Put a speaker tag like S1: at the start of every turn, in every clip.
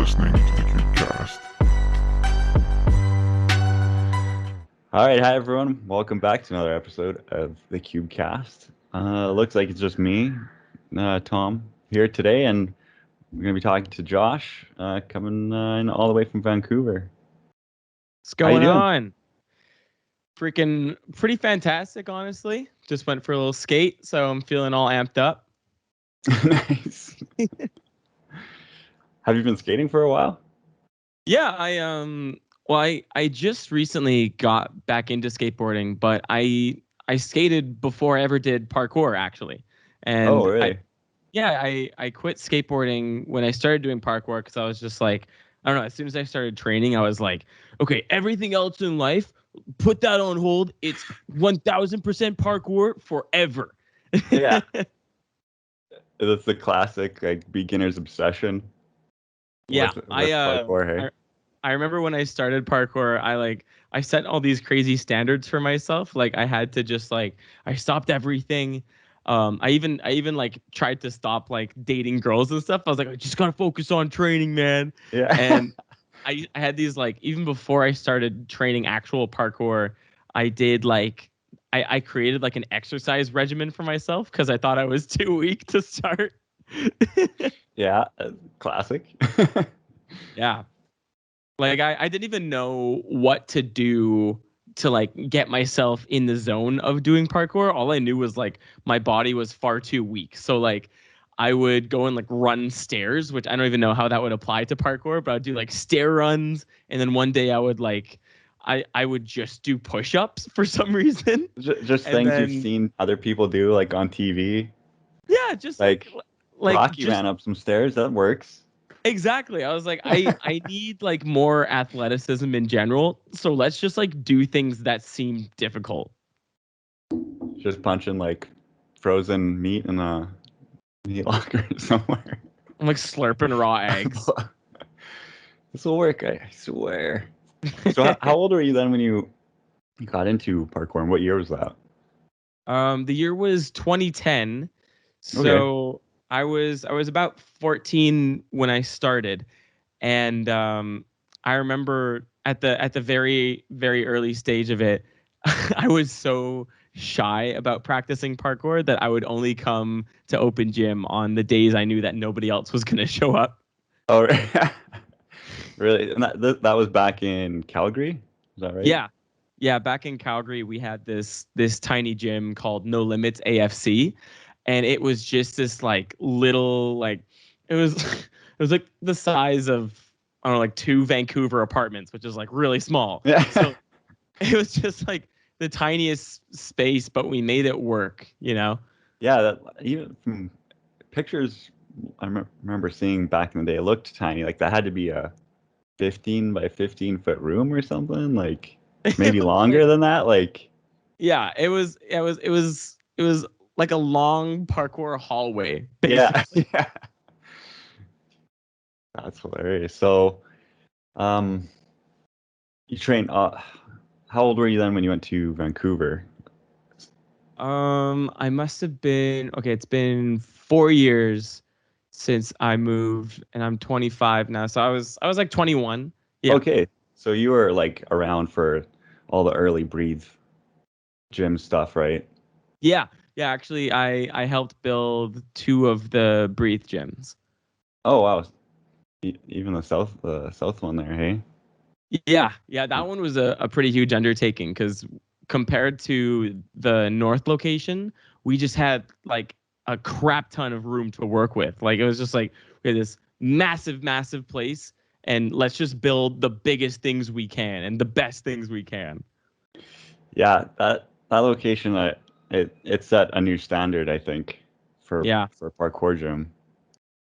S1: listening to the CubeCast.
S2: All right, hi everyone. Welcome back to another episode of the CubeCast. Looks like it's just me, Tom, here today, and we're gonna be talking to Josh, coming in all the way from Vancouver.
S3: What's going on? Freaking pretty fantastic, honestly. Just went for a little skate, so I'm feeling all amped up.
S2: Nice. Have you been skating for a while?
S3: Yeah, I just recently got back into skateboarding, but I skated before I ever did parkour actually. And
S2: Oh, really?
S3: I quit skateboarding when I started doing parkour because I was just like, I don't know, as soon as I started training, I was like, okay, everything else in life, put that on hold. It's 1000% parkour forever.
S2: Yeah. That's the classic like beginner's obsession.
S3: Yeah,
S2: with parkour, hey?
S3: I remember when I started parkour, I set all these crazy standards for myself. Like I had to just like I stopped everything. I even like tried to stop like dating girls and stuff. I was like, I just gotta focus on training, man.
S2: Yeah.
S3: And I had these like even before I started training actual parkour, I did like I created like an exercise regimen for myself because I thought I was too weak to start.
S2: Yeah, classic.
S3: Yeah. Like I didn't even know what to do to like get myself in the zone of doing parkour. All I knew was like my body was far too weak. So like I would go and like run stairs, which I don't even know how that would apply to parkour, but I'd do like stair runs. And then one day I would like I would just do push-ups for some reason.
S2: Just
S3: And
S2: things
S3: then
S2: you've seen other people do like on TV.
S3: yeah, just
S2: Like Rocky
S3: just
S2: ran up some stairs. That works.
S3: exactly. I was like, I need like more athleticism in general. So let's just like do things that seem difficult.
S2: Just punching like frozen meat in a meat locker somewhere.
S3: I'm like slurping raw eggs.
S2: This will work, I swear. So how old were you then when you got into parkour, and what year was that?
S3: The year was 2010. So
S2: Okay.
S3: I was about 14 when I started. And I remember at the very, very early stage of it, I was so shy about practicing parkour that I would only come to open gym on the days I knew that nobody else was going to show up.
S2: Oh, really? And that was back in Calgary? Is that right?
S3: Yeah. Yeah, back in Calgary, we had this tiny gym called No Limits AFC, and it was just this like little like it was it was like the size of I don't know like 2 Vancouver apartments, which is like really small.
S2: Yeah.
S3: So it was just like the tiniest space, but we made it work, you know?
S2: Yeah, that even from pictures I remember seeing back in the day, it looked tiny. Like that had to be a 15 by 15 foot room or something, like maybe
S3: It was
S2: longer
S3: like
S2: than that. Like,
S3: yeah, it was like a long parkour hallway,
S2: yeah,
S3: basically.
S2: yeah, that's hilarious. So, um, you train. How old were you then when you went to Vancouver?
S3: I must have been okay. It's been 4 years since I moved, and I'm 25 now. So I was like 21. Yeah,
S2: Okay, so you were like around for all the early breathe gym stuff, right?
S3: yeah, yeah. Actually, I helped build 2 of the Breathe gyms.
S2: Oh wow, even the south one there, hey?
S3: Yeah, yeah. That one was a pretty huge undertaking because compared to the North location, we just had like a crap ton of room to work with. Like it was just like we had this massive, massive place, and let's just build the biggest things we can and the best things we can.
S2: Yeah, that location, it set a new standard, I think, for
S3: Yeah.
S2: parkour gym.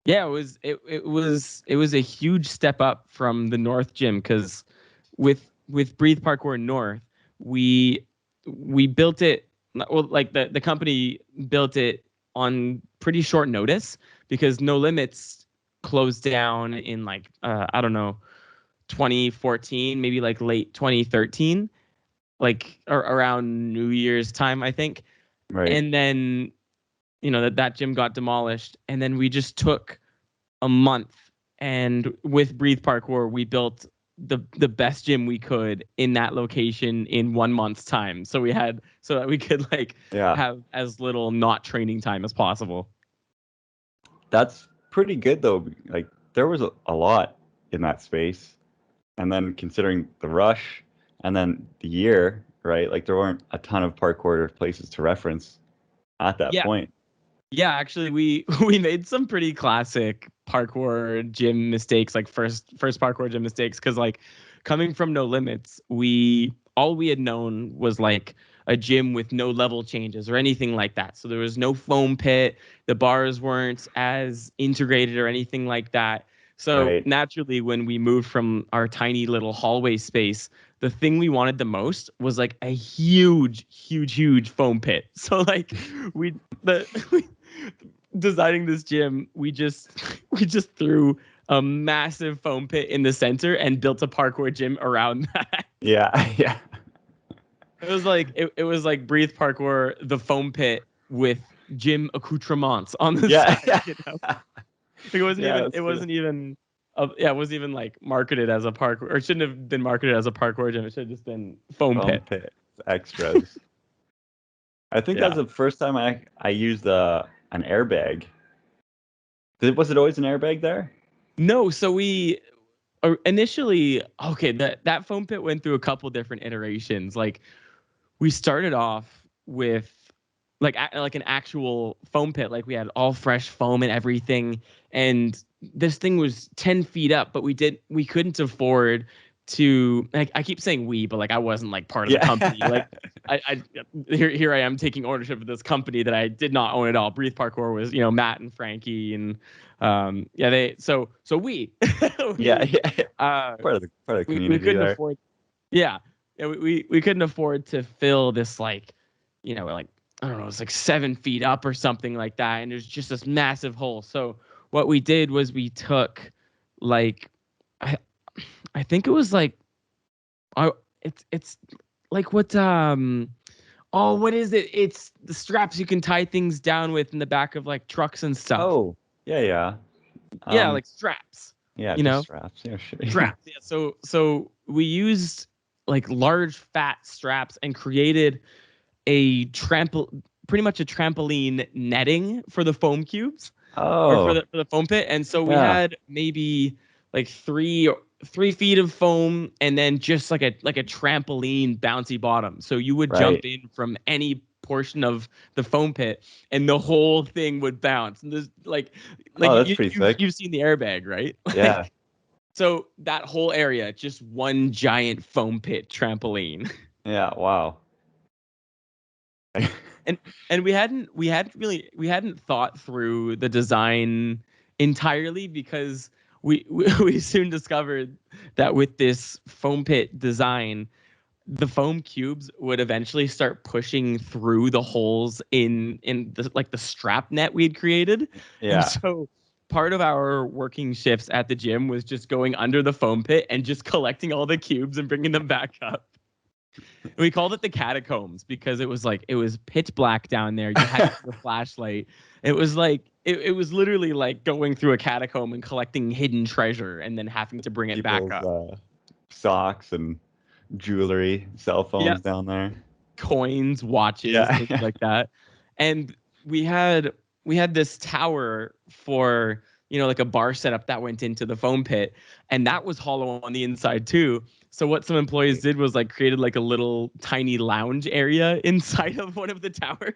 S3: Yeah, it was a huge step up from the North gym because with Breathe Parkour North, we we built it well like the company built it on pretty short notice because No Limits closed down in like I don't know 2014, maybe like late 2013, like around New Year's time, I think.
S2: Right.
S3: And then that gym got demolished, and then we just took a month and with Breathe Parkour, we built the best gym we could in that location in 1 month's time. So that we could like
S2: Yeah.
S3: have as little not training time as possible.
S2: That's pretty good though. Like there was a lot in that space. And then considering the rush and then the year, right? Like there weren't a ton of parkour places to reference at that
S3: Yeah.
S2: point.
S3: Yeah, actually we made some pretty classic parkour gym mistakes, like first parkour gym mistakes, because like coming from No Limits, all we had known was like a gym with no level changes or anything like that. So there was no foam pit, the bars weren't as integrated or anything like that. So
S2: Right.
S3: naturally, when we moved from our tiny little hallway space, the thing we wanted the most was like a huge foam pit. So like we the designing this gym, we just threw a massive foam pit in the center and built a parkour gym around that.
S2: Yeah. Yeah.
S3: It was like Breathe Parkour, the foam pit with gym accoutrements on the
S2: Yeah.
S3: side.
S2: Yeah.
S3: You know, like it wasn't
S2: Yeah,
S3: even
S2: that's good.
S3: it wasn't even like marketed as a parkour, or it shouldn't have been marketed as a parkour gym. It should have just been foam
S2: Foam
S3: pit.
S2: pit extras. I think that's
S3: Yeah.
S2: the first time I used an airbag. Was it always an airbag there?
S3: No, so we initially, okay, that foam pit went through a couple different iterations. Like we started off with like an actual foam pit, like we had all fresh foam and everything, and this thing was 10 feet up, but we couldn't afford to, like, I keep saying we, but like I wasn't like part of the company.
S2: Yeah.
S3: Like I here I am taking ownership of this company that I did not own at all. Breathe Parkour was, Matt and Frankie, and yeah, we
S2: Yeah.
S3: we
S2: Yeah.
S3: uh
S2: Part of the
S3: we
S2: community
S3: couldn't
S2: there.
S3: afford, yeah, yeah, we couldn't afford to fill this, like, like, I don't know, it's like 7 feet up or something like that, and there's just this massive hole. So what we did was we took, like, I I think it was like, it's like what, oh, what is it? It's the straps you can tie things down with in the back of like trucks and stuff.
S2: Oh, yeah, yeah.
S3: Yeah,
S2: Um,
S3: like straps.
S2: yeah,
S3: You
S2: just
S3: know,
S2: straps. Yeah, sure.
S3: straps. Yeah. So we used like large fat straps and created pretty much a trampoline netting for the foam cubes, or for
S2: Oh,
S3: the foam pit. And so we
S2: yeah,
S3: had maybe like 3 feet of foam, and then just like a trampoline bouncy bottom. So you would
S2: right.
S3: jump in from any portion of the foam pit, and the whole thing would bounce. And there's like
S2: Oh, that's pretty sick.
S3: you've seen the airbag, right?
S2: Yeah,
S3: Like, so that whole area, just one giant foam pit trampoline.
S2: yeah. Wow.
S3: and we hadn't thought through the design entirely, because we soon discovered that with this foam pit design, the foam cubes would eventually start pushing through the holes in the, like, the strap net we had created. And
S2: Yeah.
S3: so part of our working shifts at the gym was just going under the foam pit and just collecting all the cubes and bringing them back up. And we called it the catacombs because it was pitch black down there. You had to use a flashlight. It was like it was literally like going through a catacomb and collecting hidden treasure and then having to bring it back
S2: People's
S3: up.
S2: socks and jewelry, cell
S3: Yeah,
S2: phones down there.
S3: coins, watches,
S2: Yeah.
S3: things like that. And we had we had this tower for, like a bar setup that went into the foam pit, and that was hollow on the inside too. So what some employees did was like created like a little tiny lounge area inside of one of the towers.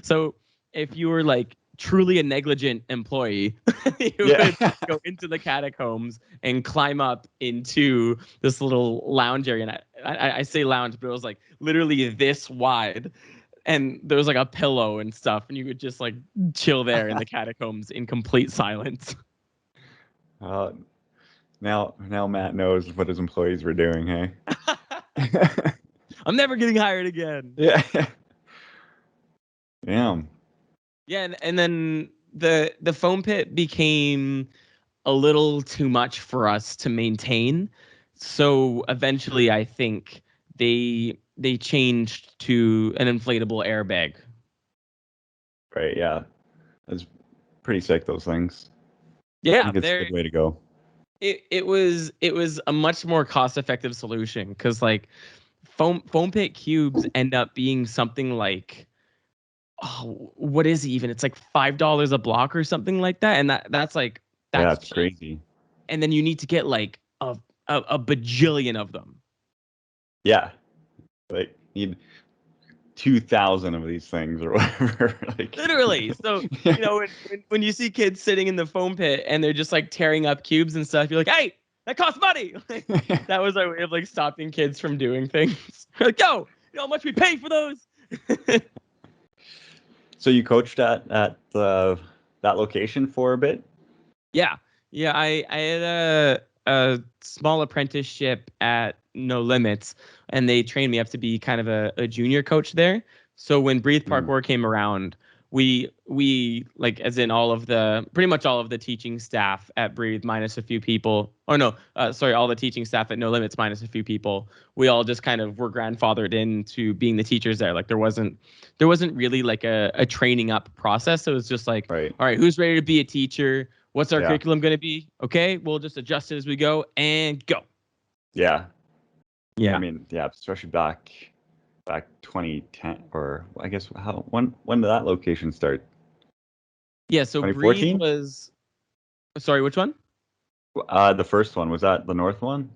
S3: So if you were like truly a negligent employee, you
S2: Yeah.
S3: would go into the catacombs and climb up into this little lounge area. And I say lounge, but it was like literally this wide. And there was like a pillow and stuff, and you could just like chill there in the catacombs in complete silence.
S2: uh, now Matt knows what his employees were doing. Hey.
S3: I'm never getting hired again.
S2: Yeah. Damn.
S3: Yeah, and then the foam pit became a little too much for us to maintain. So eventually I think they changed to an inflatable airbag.
S2: Right. Yeah. That's pretty sick. Those things. I
S3: Yeah,
S2: think it's a good way to go.
S3: it was a much more cost effective solution because like foam pit cubes end up being something like, oh, what is it even? It's like $5 a block or something like that, and that's like
S2: Yeah,
S3: that's
S2: it's
S3: cheap.
S2: crazy.
S3: And then you need to get like a bajillion of them.
S2: Yeah, like need 2,000 of these things or whatever. Like,
S3: Literally. So,
S2: yeah.
S3: when you see kids sitting in the foam pit and they're just like tearing up cubes and stuff, you're like, hey, that costs money. Like, that was our way of like stopping kids from doing things. Like, yo, you know how much we pay for those?
S2: So you coached at that location for a bit?
S3: Yeah. Yeah. I had a small apprenticeship at No Limits, and they trained me up to be kind of a junior coach there. So when Breathe
S2: Mm.
S3: Parkour came around, we like, as in pretty much all of the teaching staff at Breathe minus a few people. Oh no, sorry, all the teaching staff at No Limits minus a few people. We all just kind of were grandfathered into being the teachers there. Like there wasn't really like a training up process. So it was just like,
S2: Right.
S3: all right, who's ready to be a teacher? What's our
S2: Yeah.
S3: curriculum going to be? Okay, we'll just adjust it as we go and go.
S2: Yeah. I
S3: Yeah.
S2: mean, yeah, especially back 2010, or I guess when did that location start?
S3: Yeah. So Breathe
S2: 2014?
S3: was, sorry, which one?
S2: The first one, was that the North one?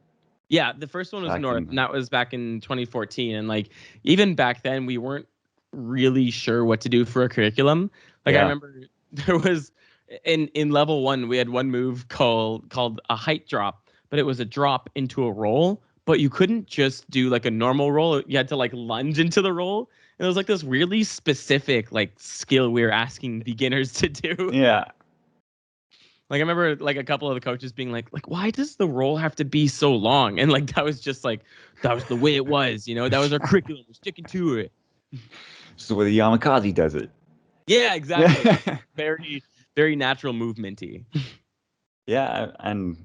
S3: Yeah, the first one was
S2: Back
S3: North, and
S2: in
S3: that was back in 2014. And like, even back then, we weren't really sure what to do for a curriculum. Like, I
S2: yeah.
S3: remember there was in level one, we had one move called a height drop, but it was a drop into a roll. But you couldn't just do like a normal roll. You had to like lunge into the roll. And it was like this really specific like skill we were asking beginners to do.
S2: Yeah.
S3: Like I remember like a couple of the coaches being like, why does the roll have to be so long? And like that was just like that was the way it was, that was our curriculum. We're sticking to it.
S2: Just the way the Yamakaze does it.
S3: Yeah, exactly. Like
S2: Yeah.
S3: very, very natural movementy.
S2: Yeah, and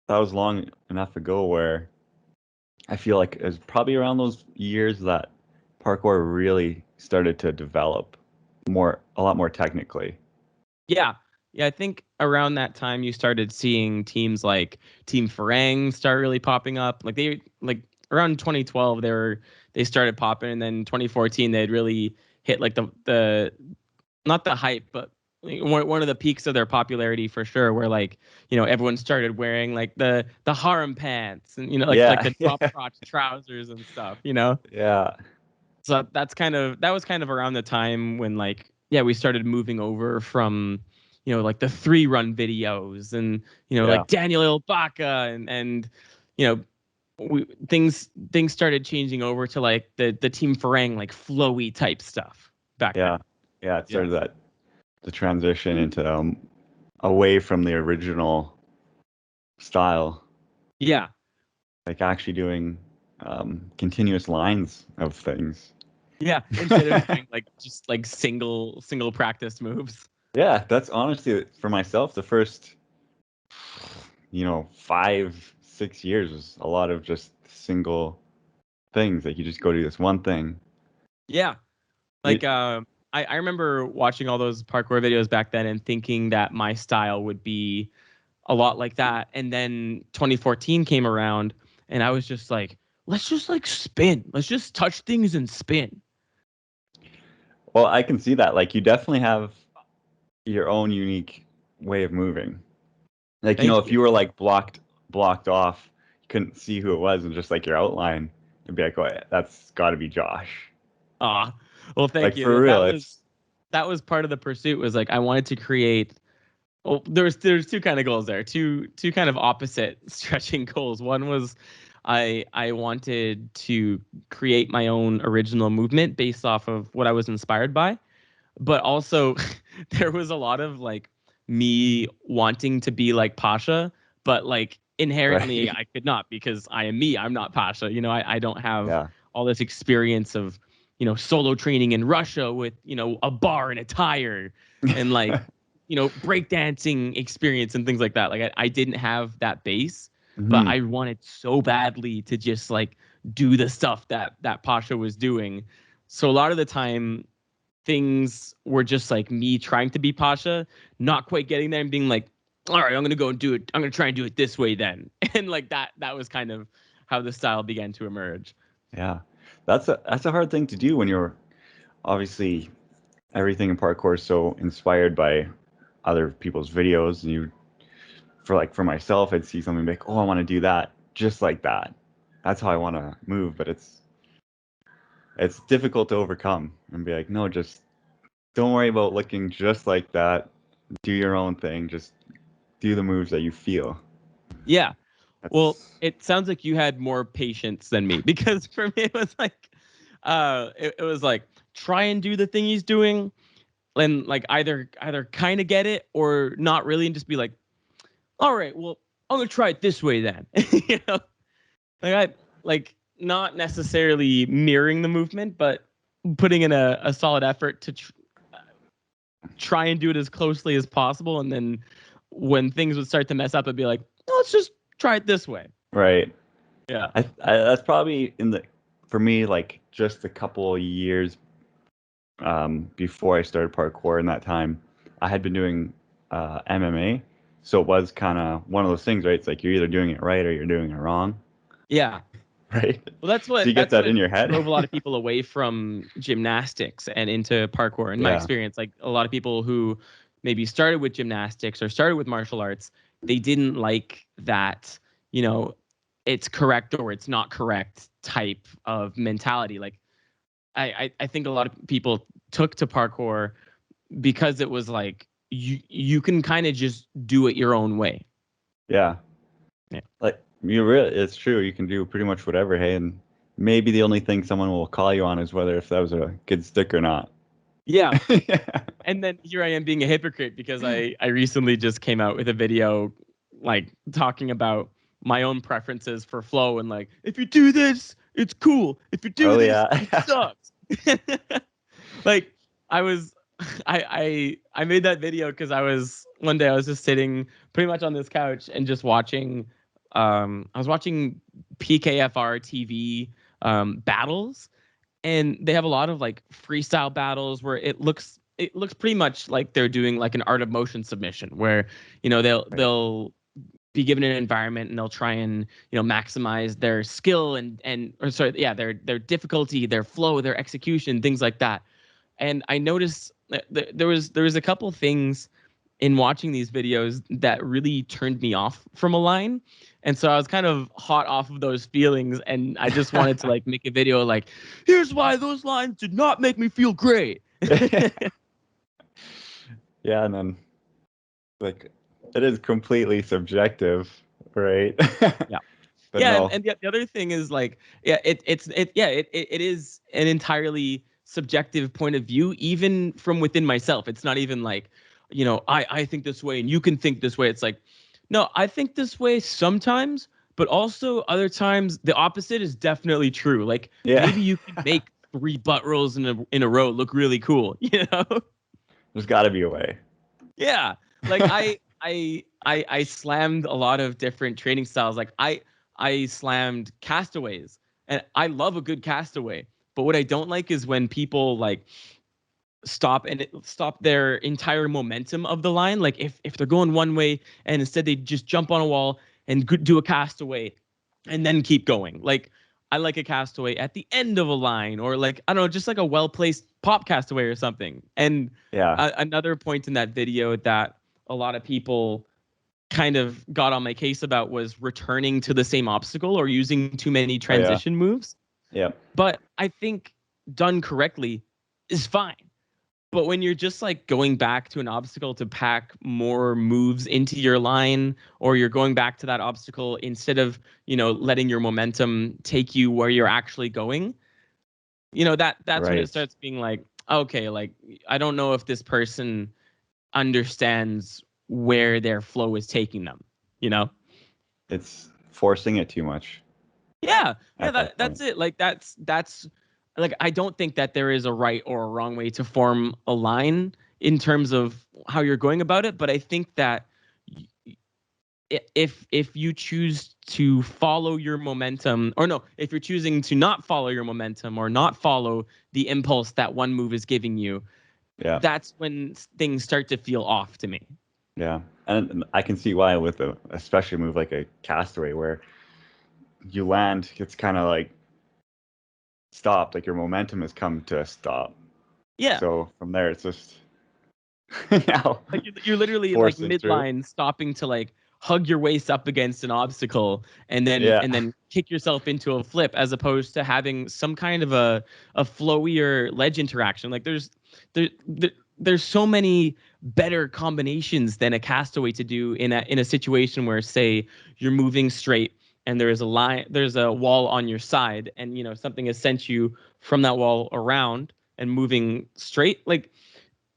S2: that was long enough ago where I feel like it was probably around those years that parkour really started to develop a lot more technically.
S3: Yeah. Yeah, I think around that time you started seeing teams like Team Farang start really popping up. Like they like around 2012 they started popping, and then 2014 they'd really hit like the not the hype, but like, one of the peaks of their popularity for sure, where like everyone started wearing like the harem pants and like
S2: Yeah,
S3: the
S2: yeah,
S3: drop crotch trousers and stuff.
S2: yeah,
S3: So that was kind of around the time when like yeah we started moving over from like the 3 run videos and
S2: yeah,
S3: like Daniel Ilbaka and you know things started changing over to like the Team Farang like flowy type stuff back
S2: yeah,
S3: then.
S2: yeah. It
S3: Yeah.
S2: started the transition into away from the original style,
S3: Yeah.
S2: like actually doing continuous lines of things.
S3: Yeah. Instead of doing like just like single practice moves.
S2: Yeah, that's honestly for myself the first 5, 6 years was a lot of just single things. Like you just go do this one thing.
S3: Yeah. Like
S2: It,
S3: I remember watching all those parkour videos back then and thinking that my style would be a lot like that. And then 2014 came around and I was just like, let's just like spin. Let's just touch things and spin.
S2: well, I can see that. Like you definitely have your own unique way of moving. Like,
S3: Thank
S2: if
S3: you.
S2: you were like blocked off, you couldn't see who it was and just like your outline, it'd be like, oh, that's got to be Josh.
S3: Ah, well, thank
S2: Like
S3: you.
S2: for real,
S3: That was part of the pursuit was like I wanted to create. Well, there's two kind of goals there. Two kind of opposite stretching goals. One was I wanted to create my own original movement based off of what I was inspired by, but also there was a lot of like me wanting to be like Pasha, but like inherently
S2: right?
S3: I could not because I am me. I'm not Pasha. I don't have
S2: Yeah.
S3: all this experience of solo training in Russia with a bar and a tire and like breakdancing experience and things like that. Like I didn't have that base, but
S2: Hmm.
S3: I wanted so badly to just like do the stuff that Pasha was doing. So a lot of the time things were just like me trying to be Pasha, not quite getting there and being like, all right, I'm gonna go and do it. I'm gonna try and do it this way then. And like that was kind of how the style began to emerge.
S2: Yeah, that's a hard thing to do when you're obviously everything in parkour is so inspired by other people's videos, and you for myself, I'd see something like, oh, I want to do that just like that. That's how I want to move, but it's difficult to overcome and be like, no, just don't worry about looking just like that. Do your own thing. Just do the moves that you feel.
S3: Yeah. Well,
S2: That's
S3: it sounds like you had more patience than me because for me it was like it was like try and do the thing he's doing and like either kind of get it or not really and just be like, all right, well, I'm gonna try it this way then. You know, like I like not necessarily mirroring the movement, but putting in a solid effort to try and do it as closely as possible. And then when things would start to mess up, I'd be like, no, let's just try it this way.
S2: right.
S3: Yeah.
S2: That's probably for me, like just a couple of years before I started parkour. In that time, I had been doing MMA, so it was kind of one of those things, right? It's like you're either doing it right or you're doing it wrong,
S3: Yeah.
S2: right?
S3: Well,
S2: So you get
S3: that's
S2: that
S3: what
S2: in your head.
S3: drove a lot of people away from gymnastics and into parkour. In my
S2: Yeah,
S3: experience, like a lot of people who maybe started with gymnastics or started with martial arts, they didn't like that, you know, it's correct or it's not correct type of mentality. Like I think a lot of people took to parkour because it was like you can kind of just do it your own way.
S2: yeah.
S3: Yeah.
S2: Like it's true. You can do pretty much whatever. Hey, and maybe the only thing someone will call you on is whether if that was a good stick or not.
S3: Yeah.
S2: Yeah.
S3: And then here I am being a hypocrite because I recently just came out with a video like talking about my own preferences for flow and like if you do this, it's cool. If you do
S2: Oh
S3: this,
S2: yeah.
S3: it sucks. Like I was I made that video because I was one day I was just sitting pretty much on this couch and just watching I was watching PKFR TV battles and they have a lot of like freestyle battles where it looks pretty much like they're doing like an art of motion submission where you know
S2: Right.
S3: they'll be given an environment and they'll try and maximize their skill and or sorry yeah their difficulty, their flow, their execution, things like that. And I noticed that there was a couple things in watching these videos that really turned me off from a line. And so I was kind of hot off of those feelings and I just wanted to like make a video like, here's why those lines did not make me feel great.
S2: Yeah, and then like it is completely subjective, right?
S3: Yeah.
S2: But
S3: Yeah,
S2: no,
S3: and the other thing is like, yeah, it is an entirely subjective point of view, even from within myself. It's not even like, I think this way and you can think this way. It's like, no, I think this way sometimes, but also other times the opposite is definitely true. Like
S2: yeah.
S3: maybe you can make three butt rolls in a row look really cool, you know?
S2: There's got to be a way.
S3: Yeah. Like I slammed a lot of different training styles. Like I slammed castaways and I love a good castaway. But what I don't like is when people like stop their entire momentum of the line. Like if they're going one way and instead they just jump on a wall and do a castaway and then keep going. Like I like a castaway at the end of a line or like I don't know, just like a well-placed pop castaway or something. And
S2: Yeah.
S3: another point in that video that a lot of people kind of got on my case about was returning to the same obstacle or using too many
S2: Oh yeah.
S3: transition moves.
S2: Yeah.
S3: But I think done correctly is fine. But when you're just like going back to an obstacle to pack more moves into your line, or you're going back to that obstacle instead of, letting your momentum take you where you're actually going, that's when it
S2: Right.
S3: starts being like, okay, like I don't know if this person understands where their flow is taking them, you know?
S2: It's forcing it too much
S3: Yeah, yeah,
S2: at that
S3: that's
S2: point.
S3: it. Like that's like I don't think that there is a right or a wrong way to form a line in terms of how you're going about it, but I think that if you choose to follow your momentum or no, if you're choosing to not follow your momentum or not follow the impulse that one move is giving you,
S2: Yeah.
S3: that's when things start to feel off to me.
S2: Yeah, and I can see why with a especially a move like a castaway where you land, it's kind of like stopped, like your momentum has come to a stop.
S3: Yeah.
S2: So from there, it's just now
S3: Like you're literally like
S2: forcing through.
S3: midline stopping to like hug your waist up against an obstacle
S2: Yeah,
S3: and then kick yourself into a flip, as opposed to having some kind of a flowier ledge interaction. Like there, there there's so many better combinations than a castaway to do in a situation where, say, you're moving straight and there's a wall on your side, and something has sent you from that wall around and moving straight. Like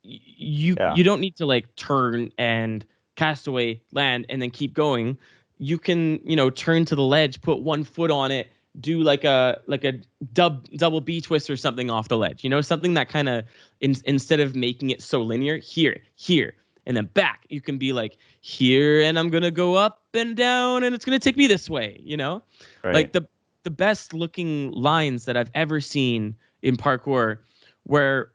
S3: you
S2: yeah,
S3: you don't need to like turn and cast away, land, and then keep going. You can turn to the ledge, put one foot on it, do like a double B twist or something off the ledge. Something that kind of, instead of making it so linear, here, and then back. You can be like, here, and I'm gonna go up and down, and it's gonna take me this way. Like
S2: right,
S3: the best looking lines that I've ever seen in parkour, where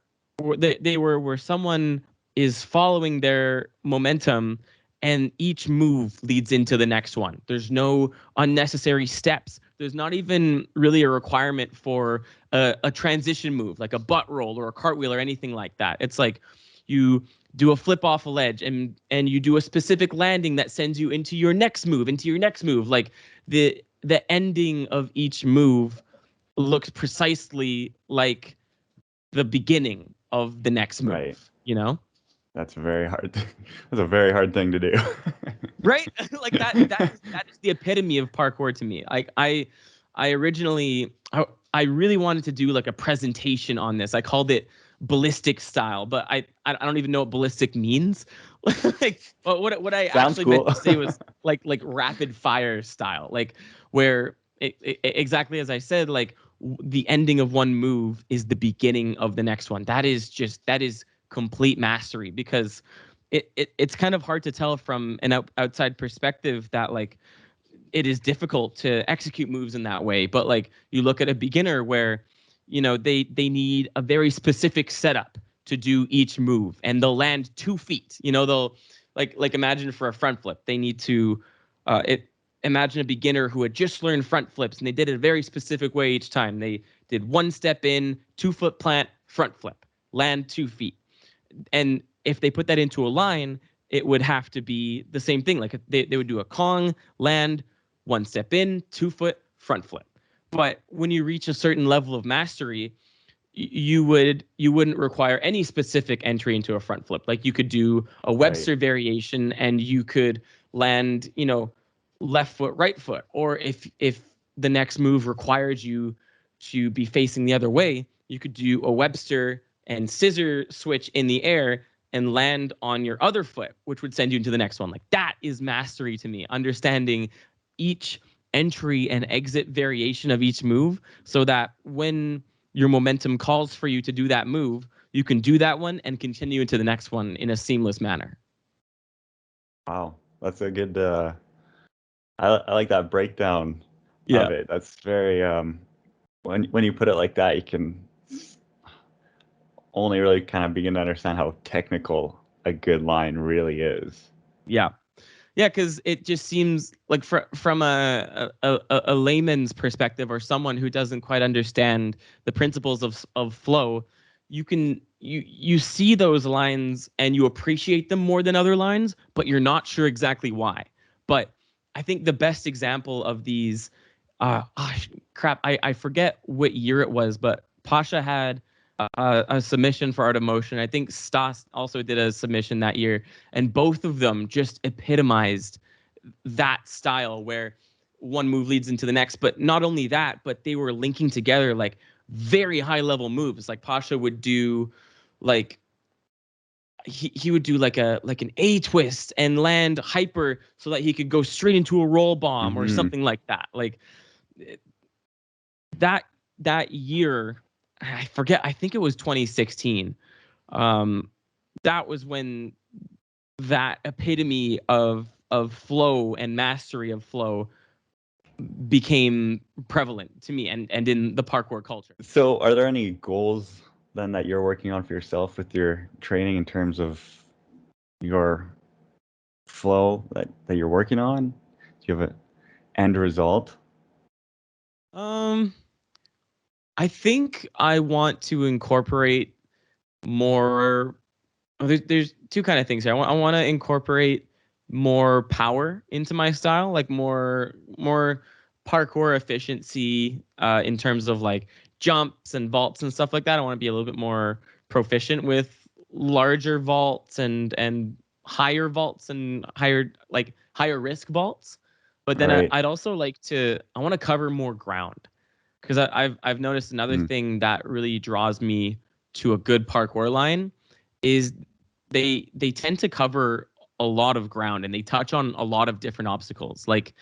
S3: they were where someone is following their momentum, and each move leads into the next one. There's no unnecessary steps. There's not even really a requirement for a transition move like a butt roll or a cartwheel or anything like that. It's like you do a flip off a ledge, and you do a specific landing that sends you into your next move. Like the ending of each move looks precisely like the beginning of the next
S2: right.
S3: move.
S2: That's very hard. That's a very hard thing to do.
S3: Right? Like that is the epitome of parkour to me. Like I originally I really wanted to do like a presentation on this. I called it ballistic style, but I don't even know what ballistic means. Like what I
S2: Sounds
S3: actually meant
S2: cool.
S3: to say was like rapid fire style, like where exactly as I said, like the ending of one move is the beginning of the next one. That is complete mastery, because it's kind of hard to tell from an outside perspective that like it is difficult to execute moves in that way. But like you look at a beginner where they need a very specific setup to do each move, and they'll land 2 feet. They'll like imagine for a front flip they need to it imagine a beginner who had just learned front flips, and they did it a very specific way each time. They did one step in, 2 foot plant, front flip, land 2 feet. And if they put that into a line, it would have to be the same thing. Like they would do a Kong, land, one step in, 2 foot, front flip. But when you reach a certain level of mastery, you wouldn't require any specific entry into a front flip. Like you could do a
S2: Right.
S3: Webster variation, and you could land, left foot, right foot. Or if the next move required you to be facing the other way, you could do a Webster and scissor switch in the air and land on your other foot, which would send you into the next one. Like that is mastery to me, understanding each entry and exit variation of each move, so that when your momentum calls for you to do that move, you can do that one and continue into the next one in a seamless manner.
S2: Wow, that's a good. I like that breakdown
S3: Yeah.
S2: of it. That's very when you put it like that, you can only really kind of begin to understand how technical a good line really is.
S3: Yeah. Yeah, because it just seems like from a layman's perspective, or someone who doesn't quite understand the principles of flow, you see those lines and you appreciate them more than other lines, but you're not sure exactly why. But I think the best example of these, crap, I forget what year it was, but Pasha had a submission for Art of Motion. I think Stas also did a submission that year, and both of them just epitomized that style where one move leads into the next. But not only that, but they were linking together like very high level moves. Like Pasha would do like he would do like an A twist and land hyper so that he could go straight into a roll bomb or
S2: Hmm.
S3: something like that. Like that that year, I forget, I think it was 2016. Um, that was when that epitome of flow and mastery of flow became prevalent to me, and in the parkour culture.
S2: So, are there any goals then that you're working on for yourself with your training in terms of your flow that you're working on? Do you have an end result?
S3: Um, I think I want to incorporate more. There's two kind of things here. I want to incorporate more power into my style, like more parkour efficiency in terms of like jumps and vaults and stuff like that. I want to be a little bit more proficient with larger vaults and higher vaults and higher risk vaults. But then
S2: Right.
S3: I'd also like to I want to cover more ground because I've noticed another
S2: Mm.
S3: thing that really draws me to a good parkour line is they tend to cover a lot of ground and they touch on a lot of different obstacles. Like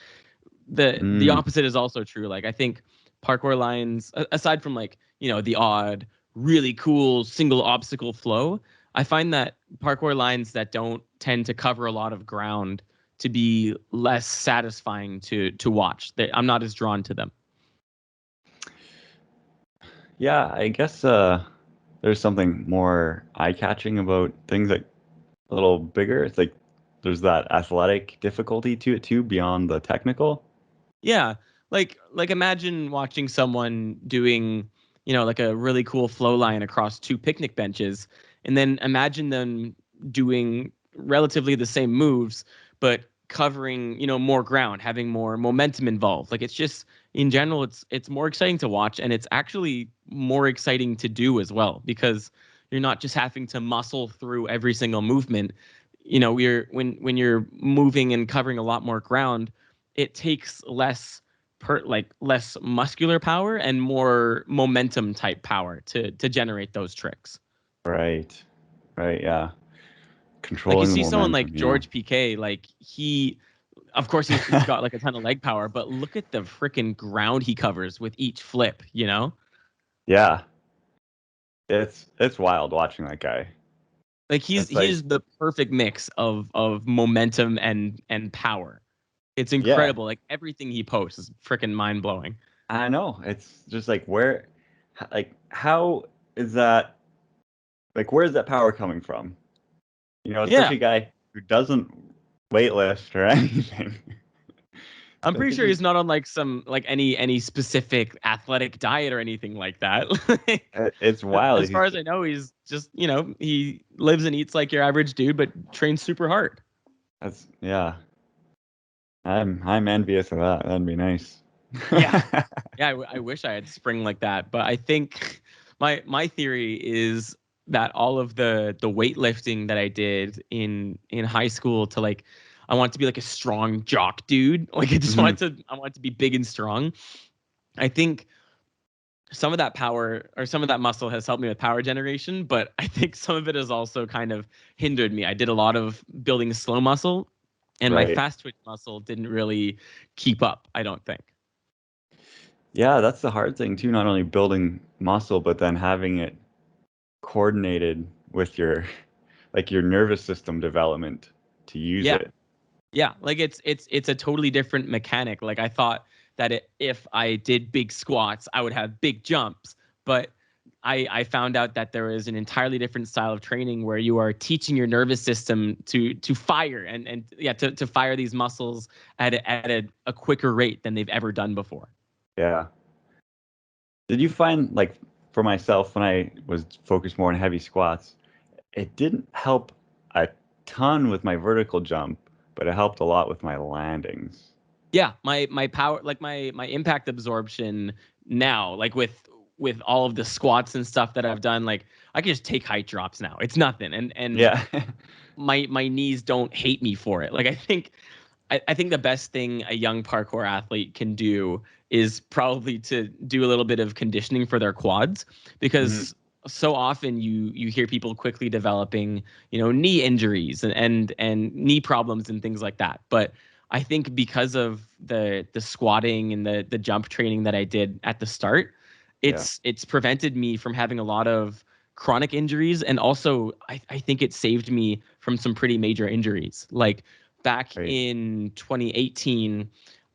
S3: the
S2: Mm.
S3: opposite is also true. Like I think parkour lines, aside from like the odd really cool single obstacle flow, I find that parkour lines that don't tend to cover a lot of ground to be less satisfying to watch. I'm not as drawn to them.
S2: Yeah, I guess there's something more eye-catching about things like a little bigger. It's like there's that athletic difficulty to it too, beyond the technical.
S3: Yeah, like imagine watching someone doing, like a really cool flow line across two picnic benches, and then imagine them doing relatively the same moves, but covering, more ground, having more momentum involved. Like it's just in general, it's more exciting to watch, and it's actually more exciting to do as well because you're not just having to muscle through every single movement. We're when you're moving and covering a lot more ground, it takes less muscular power and more momentum type power to generate those tricks.
S2: Right. Right, yeah.
S3: Like you
S2: Controlling the
S3: see someone like
S2: momentum, yeah.
S3: George PK, like he of course he's got like a ton of leg power, but look at the freaking ground he covers with each flip.
S2: Yeah. It's wild watching that guy.
S3: Like
S2: It's like,
S3: he's the perfect mix of momentum and power. It's
S2: yeah,
S3: incredible. Like everything he posts is freaking mind blowing.
S2: I know. It's just like like how is that like where's that power coming from?
S3: Yeah.
S2: Especially a guy who doesn't weightlift or anything.
S3: I'm
S2: Like
S3: pretty
S2: it's
S3: sure he's
S2: just
S3: not on like some like any specific athletic diet or anything like that. Like,
S2: it's wild.
S3: as far as I know, he's just he lives and eats like your average dude, but trains super hard.
S2: That's yeah. I'm envious of that. That'd be nice.
S3: Yeah, yeah. I wish I had spring like that, but I think my theory is that all of the weightlifting that I did in high school to like I want to be like a strong jock dude. Like
S2: Mhm.
S3: I want to be big and strong. I think some of that power or some of that muscle has helped me with power generation, but I think some of it has also kind of hindered me. I did a lot of building slow muscle, and my
S2: Right.
S3: fast twitch muscle didn't really keep up, I don't think.
S2: Yeah, that's the hard thing too, not only building muscle, but then having it coordinated with your like your nervous system development to use
S3: Yeah.
S2: it.
S3: Yeah, like it's a totally different mechanic. Like I thought that if I did big squats, I would have big jumps, but I found out that there is an entirely different style of training where you are teaching your nervous system to fire and yeah to fire these muscles at a quicker rate than they've ever done before.
S2: Yeah. Did you find like for myself when I was focused more on heavy squats, it didn't help a ton with my vertical jump, but it helped a lot with my landings.
S3: Yeah, my power, like my impact absorption now, like with all of the squats and stuff that I've done, like I can just take height drops now. It's nothing, and
S2: Yeah.
S3: my knees don't hate me for it. Like I think the best thing a young parkour athlete can do is probably to do a little bit of conditioning for their quads
S2: Mhm.
S3: because so often you hear people quickly developing knee injuries and knee problems and things like that. But I think because of the squatting and the jump training that I did at the start,
S2: Yeah.
S3: it's prevented me from having a lot of chronic injuries, and also I think it saved me from some pretty major injuries. Like back
S2: Right.
S3: in 2018,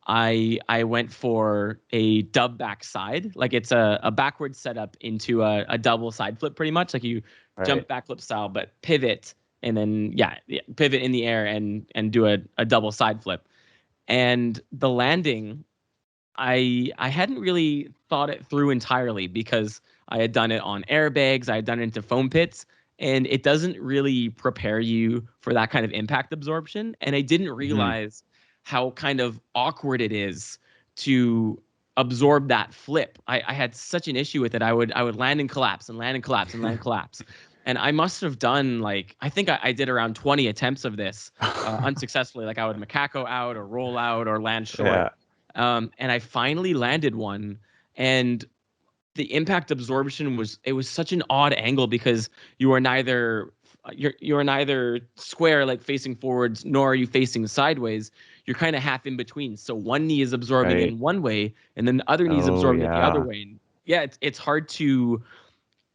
S3: I went for a dub back side. Like it's a backward setup into a double side flip, pretty much. Like you jump
S2: Right.
S3: backflip style, but pivot and then pivot in the air and do a double side flip. And the landing, I hadn't really thought it through entirely because I had done it on airbags, I had done it into foam pits, and it doesn't really prepare you for that kind of impact absorption. And I didn't
S2: Hmm.
S3: realize how kind of awkward it is to absorb that flip. I had such an issue with it. I would land and collapse and land and collapse and land and collapse. And I must have done like, I think I did around 20 attempts of this unsuccessfully. Like I would macaco out or roll out or land short.
S2: Yeah.
S3: And I finally landed one, and the impact absorption was such an odd angle because you are neither you're neither square like facing forwards nor are you facing sideways. You're kind of half in between. So one knee is absorbing
S2: Right.
S3: in one way, and then the other knee is
S2: Oh
S3: absorbing it the other
S2: yeah.
S3: way. And yeah, it's hard to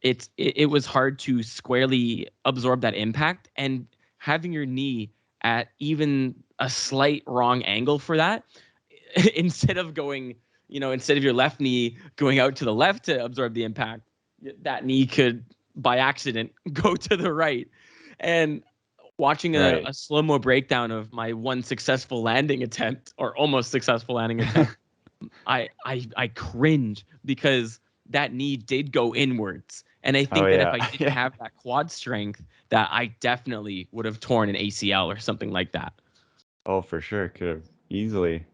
S3: it was hard to squarely absorb that impact, and having your knee at even a slight wrong angle for that instead of going, instead of your left knee going out to the left to absorb the impact, that knee could by accident go to the right. And watching
S2: Right.
S3: a slow-mo breakdown of my one successful landing attempt or almost successful landing attempt, I cringe because that knee did go inwards. And I
S2: Oh
S3: think that if
S2: yeah.
S3: I didn't
S2: Yeah.
S3: have that quad strength, that I definitely would have torn an ACL or something like that.
S2: Oh, for sure. Could have easily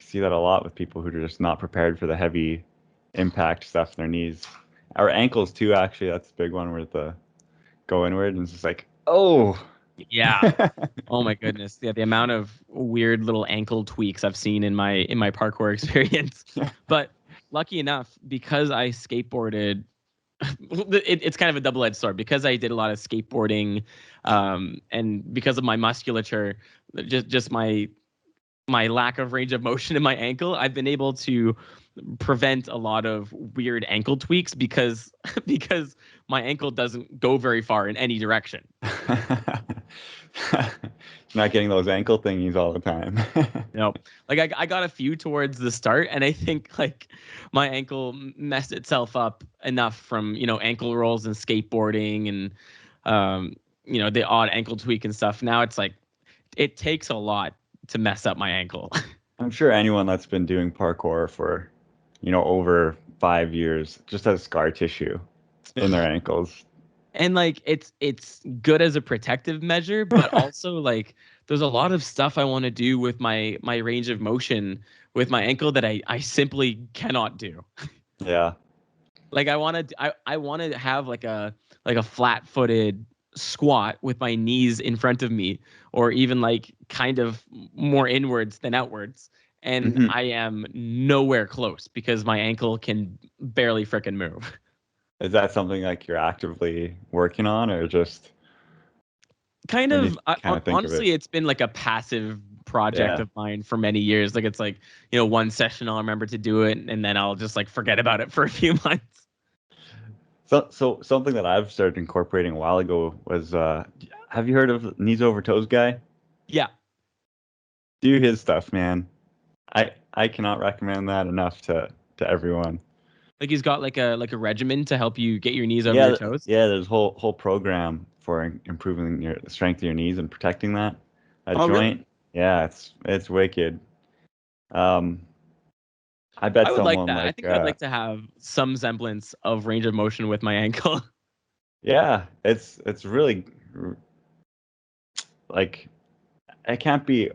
S2: see that a lot with people who are just not prepared for the heavy impact stuff in their knees. Our ankles too, actually. That's a big one where the go inward and it's just like, oh.
S3: Yeah. Oh my goodness. Yeah, the amount of weird little ankle tweaks I've seen in my parkour experience. But lucky enough, because I skateboarded, it's kind of a double-edged sword. Because I did a lot of skateboarding, and because of my musculature, just my lack of range of motion in my ankle, I've been able to prevent a lot of weird ankle tweaks because because my ankle doesn't go very far in any direction.
S2: Not getting those ankle thingies all the time.
S3: Like I got a few towards the start, and I think like my ankle messed itself up enough from ankle rolls and skateboarding and the odd ankle tweak and stuff. Now it's like it takes a lot to mess up my ankle.
S2: I'm sure anyone that's been doing parkour for, over 5 years just has scar tissue in their ankles.
S3: And like it's good as a protective measure, but also like there's a lot of stuff I want to do with my range of motion with my ankle that I simply cannot do.
S2: Yeah.
S3: Like I want to have like a flat-footed squat with my knees in front of me, or even like kind of more inwards than outwards, and
S2: Hmm.
S3: I am nowhere close because my ankle can barely frickin' move.
S2: Is that something like you're actively working on or just
S3: Kind
S2: when you
S3: of
S2: kind of think of it?
S3: honestly, it's been like a passive project
S2: Yeah.
S3: of mine for many years. Like it's like, one session I'll remember to do it, and then I'll just like forget about it for a few months.
S2: So something that I've started incorporating a while ago was have you heard of knees over toes guy?
S3: Yeah.
S2: Do his stuff, man. I cannot recommend that enough to everyone.
S3: Like he's got like a regimen to help you get your knees over your
S2: Yeah,
S3: toes.
S2: yeah. There's whole program for improving your the strength of your knees and protecting that
S3: Oh, really?
S2: joint. Yeah, it's wicked. Um, I bet
S3: I would like
S2: someone
S3: that. I
S2: like
S3: think I'd like to have some semblance of range of motion with my ankle.
S2: yeah, it's really like it can't be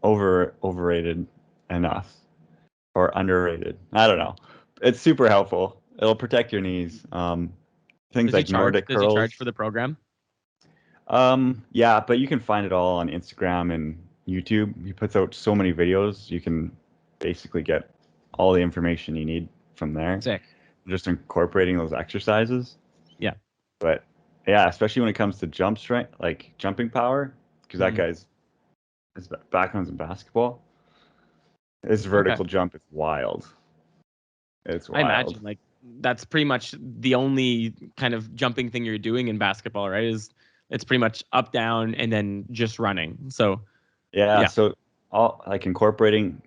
S2: overrated enough or underrated. I don't know. It's super helpful. It'll protect your knees. Things
S3: Does he
S2: like
S3: charge?
S2: Nordic
S3: Does he charge
S2: curls.
S3: for the program?
S2: Yeah, but you can find it all on Instagram and YouTube. He puts out so many videos. You can basically get all the information you need from there.
S3: Sick.
S2: Just incorporating those exercises.
S3: Yeah.
S2: But yeah, especially when it comes to jump strength, like jumping power, because that
S3: Mhm.
S2: guy's his background's in basketball. His
S3: Okay.
S2: vertical jump is wild. It's
S3: I
S2: wild.
S3: imagine like that's pretty much the only kind of jumping thing you're doing in basketball, right? Is it's pretty much up, down, and then just running. So
S2: Yeah,
S3: yeah.
S2: so all like incorporating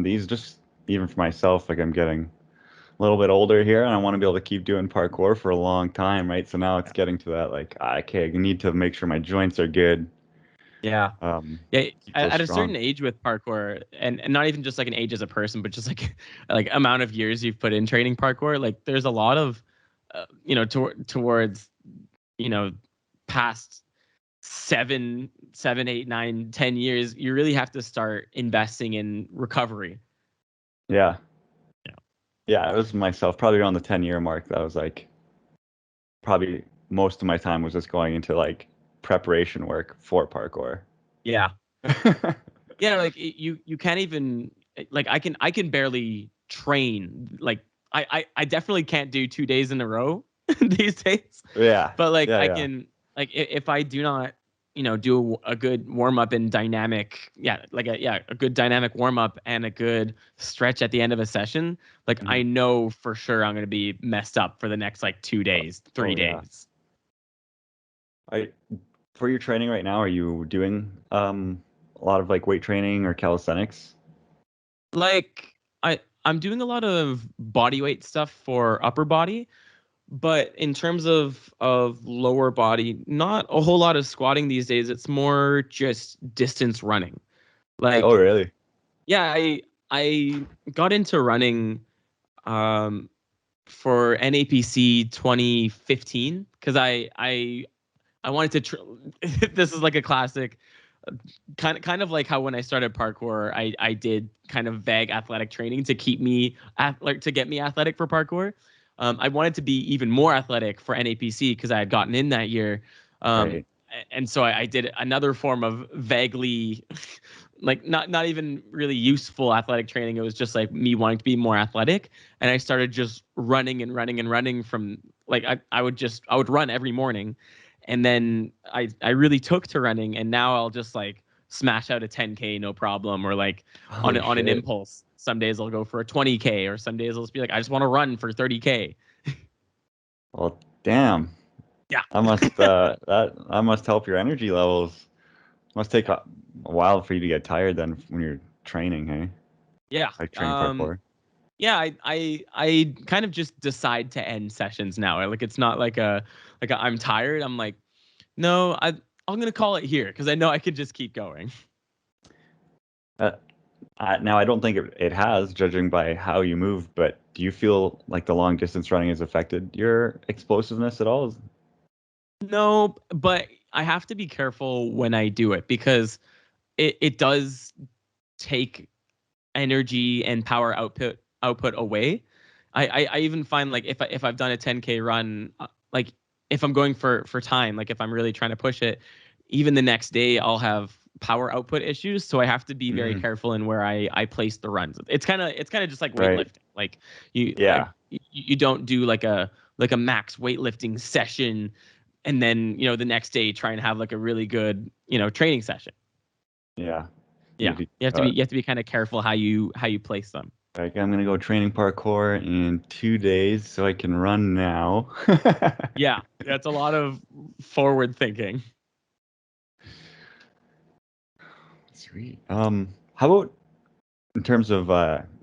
S2: these just even for myself, like I'm getting a little bit older here, and I want to be able to keep doing parkour for a long time, right? So now it's getting to that like, okay, I need to make sure my joints are good,
S3: Yeah. Yeah,
S2: keep those
S3: at a certain
S2: strong.
S3: age with parkour, and not even just like an age as a person, but just like like amount of years you've put in training parkour, like there's a lot of towards past 7, 8, 9, 10 years, you really have to start investing in recovery.
S2: Yeah,
S3: Yeah.
S2: yeah, it was myself probably around the 10-year mark. That was like probably most of my time was just going into like preparation work for parkour.
S3: Yeah. Yeah, like you can't even like I can barely train. Like I definitely can't do 2 days in a row these days.
S2: Yeah,
S3: But like
S2: yeah,
S3: I
S2: yeah.
S3: can like if I do not do a good warm up and dynamic, a good dynamic warm up and a good stretch at the end of a session, like
S2: Mhm.
S3: I know for sure I'm going to be messed up for the next like 2 days, three
S2: Oh yeah.
S3: days.
S2: I For your training right now, are you doing a lot of like weight training or calisthenics?
S3: Like I'm doing a lot of body weight stuff for upper body, but in terms of lower body, not a whole lot of squatting these days. It's more just distance running.
S2: Oh,
S3: Like
S2: really?
S3: yeah, I got into running um for NAPC 2015 because I wanted to this is like a classic kind of like how when I started parkour, I did kind of vague athletic training to keep me like to get me athletic for parkour. I wanted to be even more athletic for NAPC because I had gotten in that year. Um,
S2: Right.
S3: and so I did another form of vaguely like not even really useful athletic training. It was just like me wanting to be more athletic. And I started just running and running and running from like I would run every morning. And then I really took to running, and now I'll just like smash out a 10K no problem, or like
S2: Holy
S3: on an
S2: shit.
S3: impulse. Some days I'll go for a 20K, or some days I'll just be like, I just want to run for 30K.
S2: Well, damn.
S3: Yeah.
S2: That must help your energy levels. Must take a while for you to get tired then when you're training, hey?
S3: Yeah.
S2: Like training parkour.
S3: Yeah, I kind of just decide to end sessions now. Like it's not like a I'm tired. I'm like, no, I'm gonna call it here because I know I can just keep going.
S2: Uh, Now I don't think it has, judging by how you move, but do you feel like the long distance running has affected your explosiveness at all?
S3: No, but I have to be careful when I do it because it does take energy and power output away. I even find like if I've done a 10K run, like if I'm going for time, like if I'm really trying to push it, even the next day I'll have power output issues. So I have to be very
S2: Mm,
S3: careful in where I place the runs. It's kind of just like
S2: right.
S3: weightlifting. Like
S2: Yeah.
S3: you don't do like a max weightlifting session and then the next day try and have like a really good training session.
S2: Yeah.
S3: Yeah,
S2: You,
S3: you have to be kind of careful how you place them.
S2: like, I'm gonna go training parkour in 2 days so I can run now.
S3: Yeah, that's a lot of forward thinking.
S2: Sweet. How about in terms of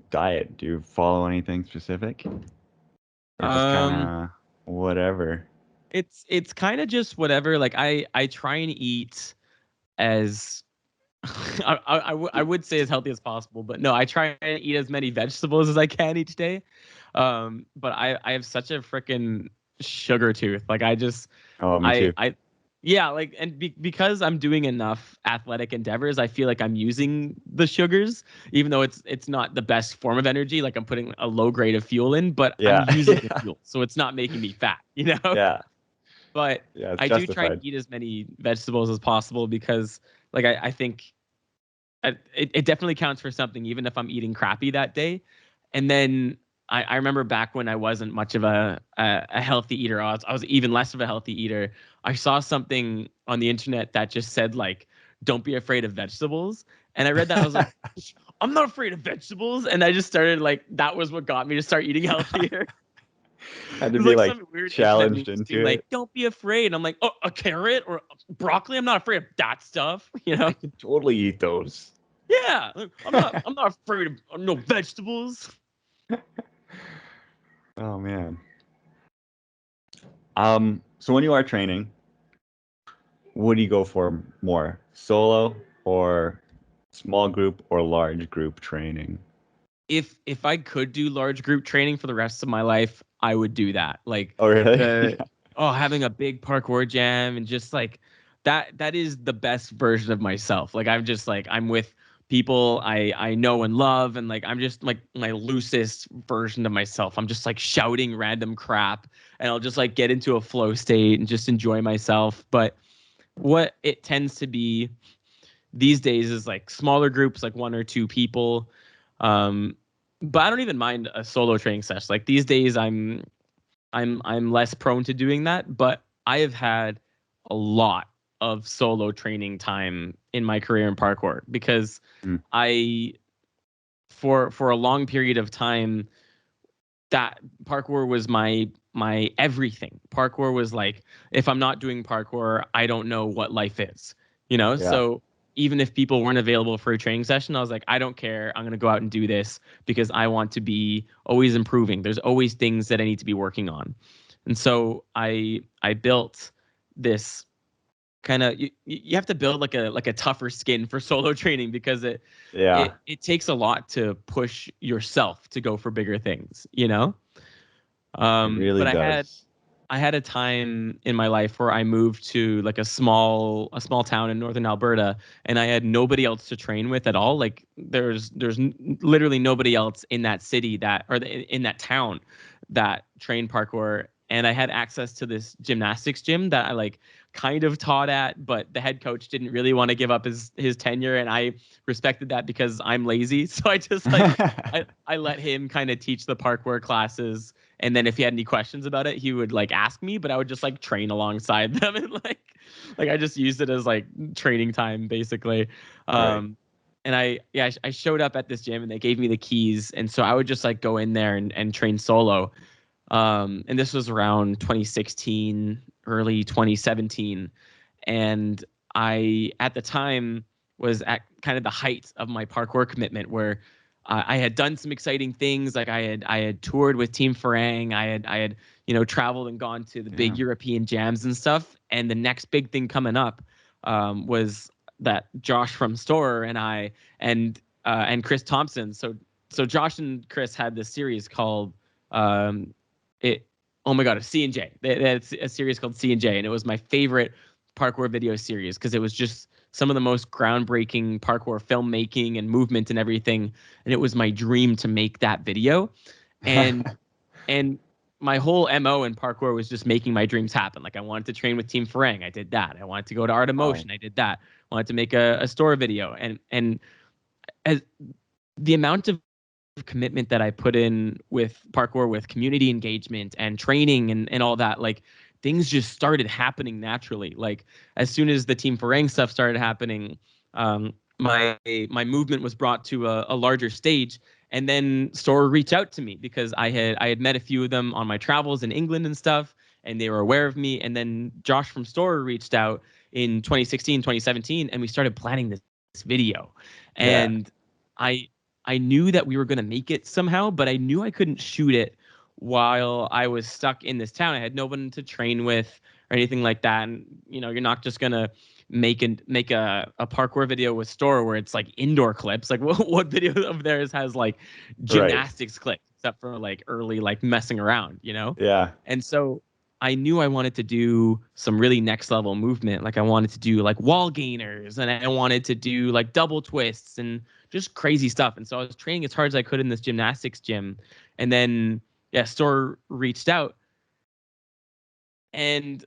S2: diet? Do you follow anything specific, or just kind
S3: Um,
S2: of whatever?
S3: it's kind of just whatever. Like I try and eat as I would say as healthy as possible, but no, I try and eat as many vegetables as I can each day. But I have such a freaking sugar tooth. Like
S2: Oh, me
S3: I
S2: too.
S3: I yeah, like and because I'm doing enough athletic endeavors, I feel like I'm using the sugars, even though it's not the best form of energy. Like I'm putting a low grade of fuel in, but I'm
S2: Yeah,
S3: using the
S2: yeah,
S3: fuel, so it's not making me fat, you know.
S2: yeah,
S3: But
S2: yeah. It's
S3: I do try and
S2: justified.
S3: eat as many vegetables as possible because, like, I think it definitely counts for something, even if I'm eating crappy that day. And then I remember back when I wasn't much of a healthy eater, I was even less of a healthy eater. I saw something on the internet that just said like, "Don't be afraid of vegetables," and I read that I was like, "I'm not afraid of vegetables," and I just started like that was what got me to start eating healthier.
S2: Had to
S3: There's
S2: be
S3: like
S2: like
S3: some weird internet meme
S2: challenged
S3: just being
S2: into
S3: like,
S2: it.
S3: "Don't be afraid." And I'm like, "Oh, a carrot or broccoli? I'm not afraid of that stuff," you
S2: I
S3: know?
S2: could totally eat those.
S3: Yeah, I'm not afraid of no vegetables.
S2: Oh man. So when you are training, what do you go for more? Solo or small group or large group training?
S3: If I could do large group training for the rest of my life, I would do that. Like
S2: Oh really?
S3: the
S2: Yeah.
S3: having a big parkour jam and just like that is the best version of myself. Like I'm just like I'm with people I know and love, and like I'm just like my loosest version of myself. I'm just like shouting random crap, and I'll just like get into a flow state and just enjoy myself. But what it tends to be these days is like smaller groups, like one or two people. Um, but I don't even mind a solo training session. Like these days, I'm less prone to doing that. But I have had a lot of solo training time in my career in parkour because
S2: Mm,
S3: I for a long period of time that parkour was my everything. Parkour was like, if I'm not doing parkour, I don't know what life is. You know?
S2: yeah.
S3: So even if people weren't available for a training session, I was like, I don't care. I'm going to go out and do this because I want to be always improving. There's always things that I need to be working on. And so I built this kind of you have to build like a tougher skin for solo training because
S2: Yeah.
S3: it takes a lot to push yourself to go for bigger things, you know?
S2: It really
S3: But
S2: does.
S3: I had a time in my life where I moved to like a small town in northern Alberta, and I had nobody else to train with at all. Like literally nobody else in that city in that town that trained parkour, and I had access to this gymnastics gym that I like kind of taught at, but the head coach didn't really want to give up his tenure, and I respected that because I'm lazy. So I just like I let him kind of teach the parkour classes, and then if he had any questions about it, he would like ask me, but I would just like train alongside them and like I just used it as like training time basically.
S2: Right.
S3: Um and I showed up at this gym and they gave me the keys, and so I would just like go in there and train solo. And this was around 2016, early 2017, and I at the time was at kind of the height of my parkour commitment where I had done some exciting things. Like I had toured with Team Farang. I had traveled and gone to the big
S2: Yeah.
S3: European jams and stuff. And the next big thing coming up was that Josh from Store and Chris Thompson. So Josh and Chris had this series called um, it. Oh my god, C and J. That's a series called C and J, and it was my favorite parkour video series because it was just some of the most groundbreaking parkour filmmaking and movement and everything, and it was my dream to make that video. And and my whole mo in parkour was just making my dreams happen. Like I wanted to train with Team Farang, I did that. I wanted to go to Art of
S2: Wow.
S3: Motion, I did that. I wanted to make a store video, and as the amount of commitment that I put in with parkour, with community engagement and training and all that, like things just started happening naturally. Like as soon as the Team Farang stuff started happening, my movement was brought to a larger stage. And then Store reached out to me because I had met a few of them on my travels in England and stuff, and they were aware of me. And then Josh from Store reached out in 2016, 2017, and we started planning this video.
S2: Yeah.
S3: And I I knew that we were going to make it somehow, but I knew I couldn't shoot it while I was stuck in this town. I had no one to train with or anything like that. And you're not just going to make a parkour video with Store where it's like indoor clips. Like what video of theirs has like
S2: Right.
S3: gymnastics clips except for like early like messing around.
S2: Yeah.
S3: And so I knew I wanted to do some really next level movement. Like I wanted to do like wall gainers, and I wanted to do like double twists and just crazy stuff. And so I was training as hard as I could in this gymnastics gym. And then yeah, Store reached out, and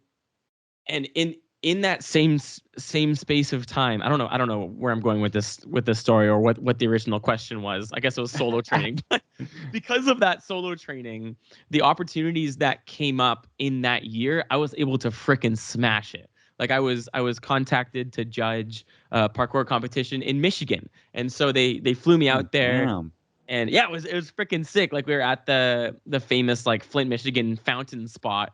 S3: in that same space of time, I don't know where I'm going with this story, or what the original question was. I guess it was solo training. But because of that solo training, the opportunities that came up in that year, I was able to fricking smash it. Like I was contacted to judge a parkour competition in Michigan, and so they flew me
S2: Oh,
S3: out there.
S2: damn.
S3: And yeah, it was freaking sick. Like we were at the famous like Flint, Michigan fountain spot.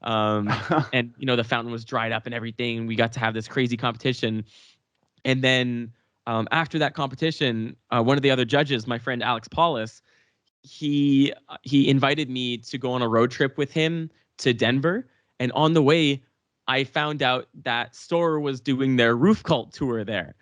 S3: And the fountain was dried up and everything. We got to have this crazy competition. And then after that competition, one of the other judges, my friend Alex Paulus, he invited me to go on a road trip with him to Denver, and on the way, I found out that Store was doing their roof cult tour there,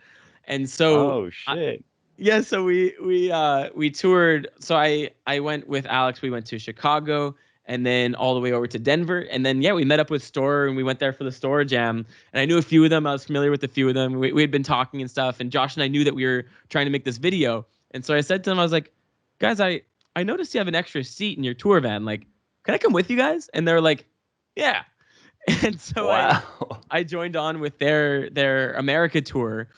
S3: and so
S2: Oh shit.
S3: yeah, so we toured. So I went with Alex. We went to Chicago and then all the way over to Denver. And then yeah, we met up with Store and we went there for the Store Jam. And I knew a few of them. I was familiar with a few of them. We had been talking and stuff. And Josh and I knew that we were trying to make this video. And so I said to them, I was like, guys, I noticed you have an extra seat in your tour van. Like, can I come with you guys? And they're like, yeah. And so
S2: Wow.
S3: I joined on with their America tour,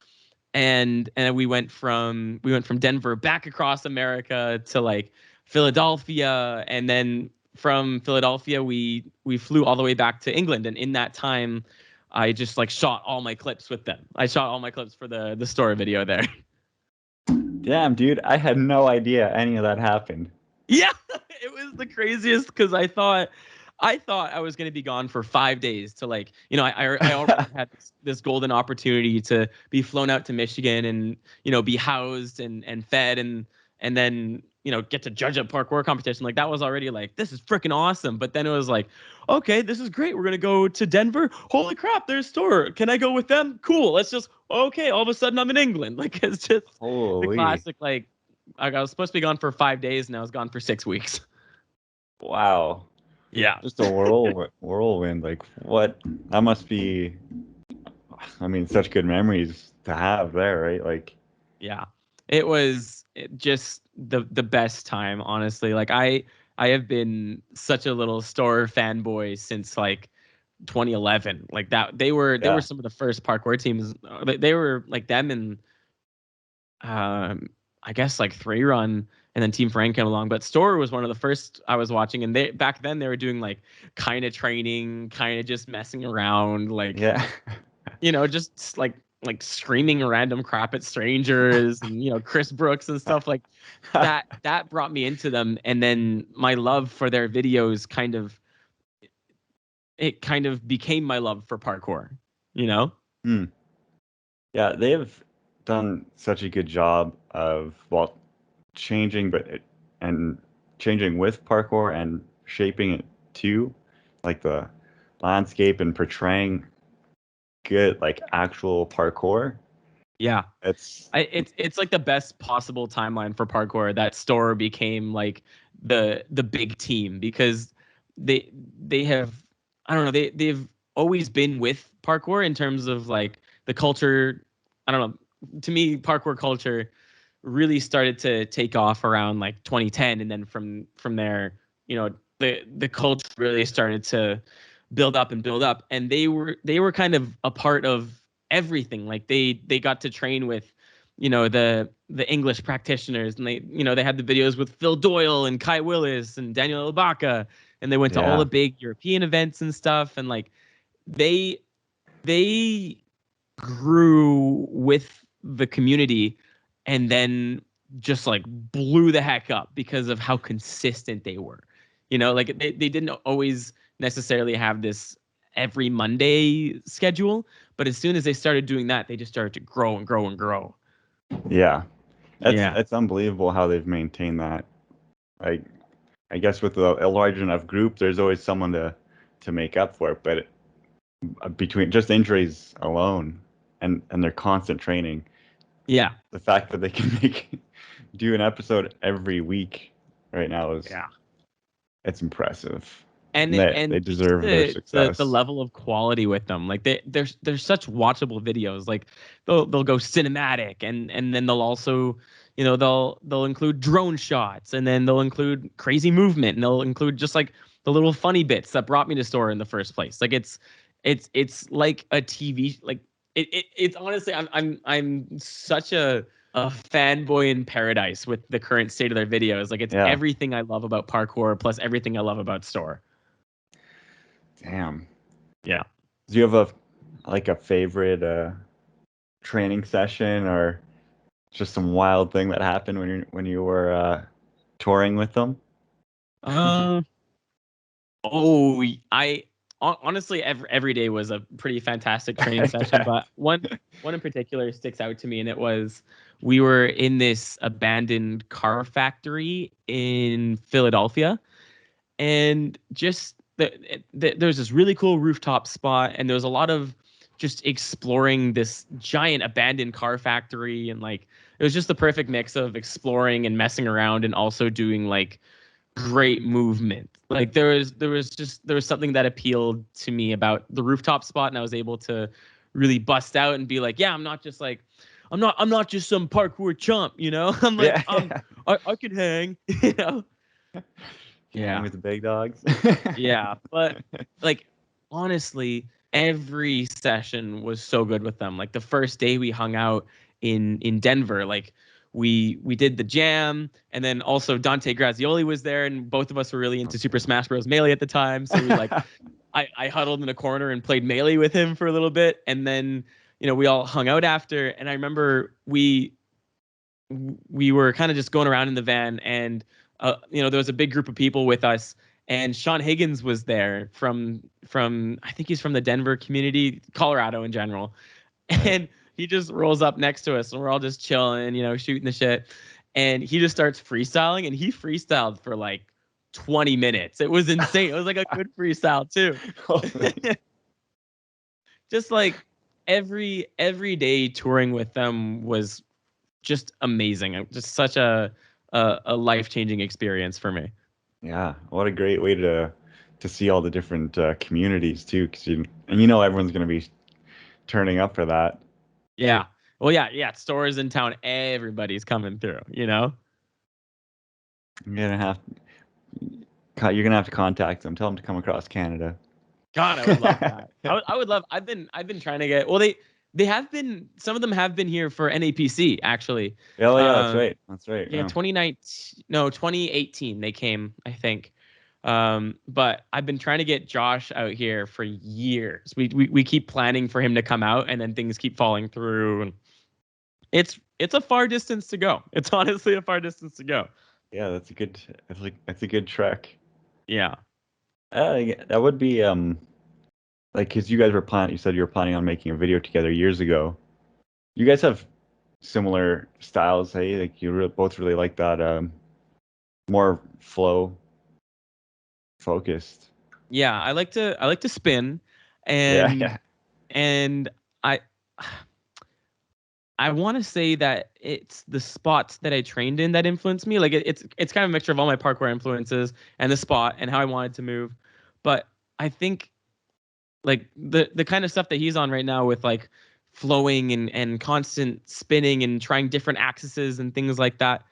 S3: and we went from Denver back across America to like Philadelphia, and then from Philadelphia we flew all the way back to England, and in that time I just like shot all my clips with them. I shot all my clips for the story video there.
S2: Damn, dude, I had no idea any of that happened.
S3: Yeah, it was the craziest because I thought I was going to be gone for 5 days to like, I already had this golden opportunity to be flown out to Michigan and, be housed and fed and then, get to judge a parkour competition. Like that was already like, this is freaking awesome. But then it was like, okay, this is great. We're going to go to Denver. Holy crap, there's Store. Can I go with them? Cool. Let's just, okay. All of a sudden I'm in England. Like it's just the
S2: Holy.
S3: classic, like I was supposed to be gone for 5 days and I was gone for 6 weeks.
S2: Wow.
S3: Yeah.
S2: Just a whirlwind. Like what? That must be. I mean, such good memories to have there, right? Like,
S3: Yeah. It was just the best time, honestly. Like I have been such a little Store fanboy since like 2011. Like that they were
S2: yeah,
S3: some of the first parkour teams. They were like them and I guess like 3 Run and then Team Frank came along. But Store was one of the first I was watching, and they back then they were doing like kind of training, kind of just messing around, like
S2: yeah,
S3: just like screaming random crap at strangers and Chris Brooks and stuff like that brought me into them, and then my love for their videos kind of became my love for parkour, you know?
S2: Hmm. Yeah. They've done such a good job of changing, and changing with parkour and shaping it too, like the landscape and portraying good, like actual parkour.
S3: Yeah.
S2: It's
S3: It's like the best possible timeline for parkour that Store became like the big team because they have, I don't know, they've always been with parkour in terms of like the culture. I don't know, to me parkour culture really started to take off around like 2010, and then from there, the culture really started to build up, and they were kind of a part of everything. Like they got to train with the English practitioners, and they had the videos with Phil Doyle and Kai Willis and Daniel Ibaka, and they went to all
S2: yeah,
S3: the big European events and stuff, and like they they grew with the community, and then just like blew the heck up because of how consistent they were. Like they didn't always necessarily have this every Monday schedule, but as soon as they started doing that, they just started to grow and grow and grow.
S2: yeah. It's
S3: Yeah.
S2: it's unbelievable how they've maintained that. Like, I guess with a large enough group, there's always someone to make up for it. But between just injuries alone and their constant training,
S3: Yeah.
S2: the fact that they can do an episode every week right now is
S3: Yeah.
S2: it's impressive.
S3: and
S2: And they
S3: and just
S2: deserve their
S3: the
S2: success.
S3: level of quality with them, like they're such watchable videos. Like they'll go cinematic, and then they'll also they'll include drone shots, and then they'll include crazy movement, and they'll include just like the little funny bits that brought me to Store in the first place. Like it's like a TV, like it's honestly, I'm such a fanboy in paradise with the current state of their videos. Like it's
S2: Yeah.
S3: everything I love about parkour plus everything I love about Store.
S2: Damn.
S3: Yeah.
S2: Do you have a favorite training session or just some wild thing that happened when you were touring with them?
S3: Uh, oh, honestly, every day was a pretty fantastic training session,
S2: I
S3: but one in particular sticks out to me, and it was we were in this abandoned car factory in Philadelphia, and just there's this really cool rooftop spot, and there was a lot of just exploring this giant abandoned car factory, and like it was just the perfect mix of exploring and messing around and also doing like great movement. Like there was something that appealed to me about the rooftop spot, and I was able to really bust out and be like, yeah, I'm not just some parkour chump, you know. I'm like,
S2: Yeah.
S3: I can hang, you know.
S2: Can't hang
S3: Yeah.
S2: with the big dogs.
S3: Yeah, but like honestly, every session was so good with them. Like the first day we hung out in Denver, like we did the jam, and then also Dante Grazioli was there, and both of us were really into Super Smash Bros. Melee at the time. So we like I huddled in a corner and played Melee with him for a little bit, and then we all hung out after. And I remember we were kind of just going around in the van, and there was a big group of people with us, and Sean Higgins was there from I think he's from the Denver community, Colorado in general.
S2: Right.
S3: And he just rolls up next to us, and we're all just chilling, shooting the shit, and he just starts freestyling, and he freestyled for like 20 minutes. It was insane. It was like a good freestyle too.
S2: Holy.
S3: Just like every day touring with them was just amazing. Just such a life-changing experience for me.
S2: Yeah, what a great way to see all the different communities too, because everyone's going to be turning up for that.
S3: Yeah. Well, yeah. Stores in town, everybody's coming through.
S2: You're gonna have you're gonna have to contact them, tell them to come across Canada.
S3: God, I would love that. I would love. I've been trying to get. Well, they have been. Some of them have been here for NAPC actually.
S2: Oh yeah, that's
S3: Um,
S2: right. That's right.
S3: yeah, 2019. No, 2018 they came, I think. But I've been trying to get Josh out here for years. We keep planning for him to come out, and then things keep falling through, and it's a far distance to go. It's honestly a far distance to go.
S2: Yeah, that's a good trek.
S3: Yeah.
S2: Yeah, that would be like because you said you were planning on making a video together years ago. You guys have similar styles, hey? Like both really like that more flow focused.
S3: Yeah, I like to spin,
S2: Yeah,
S3: and
S2: yeah.
S3: and I I want to say that it's the spots that I trained in that influenced me. Like it's kind of a mixture of all my parkour influences and the spot and how I wanted to move. But I think like the kind of stuff that he's on right now with like flowing and constant spinning and trying different axes and things like that,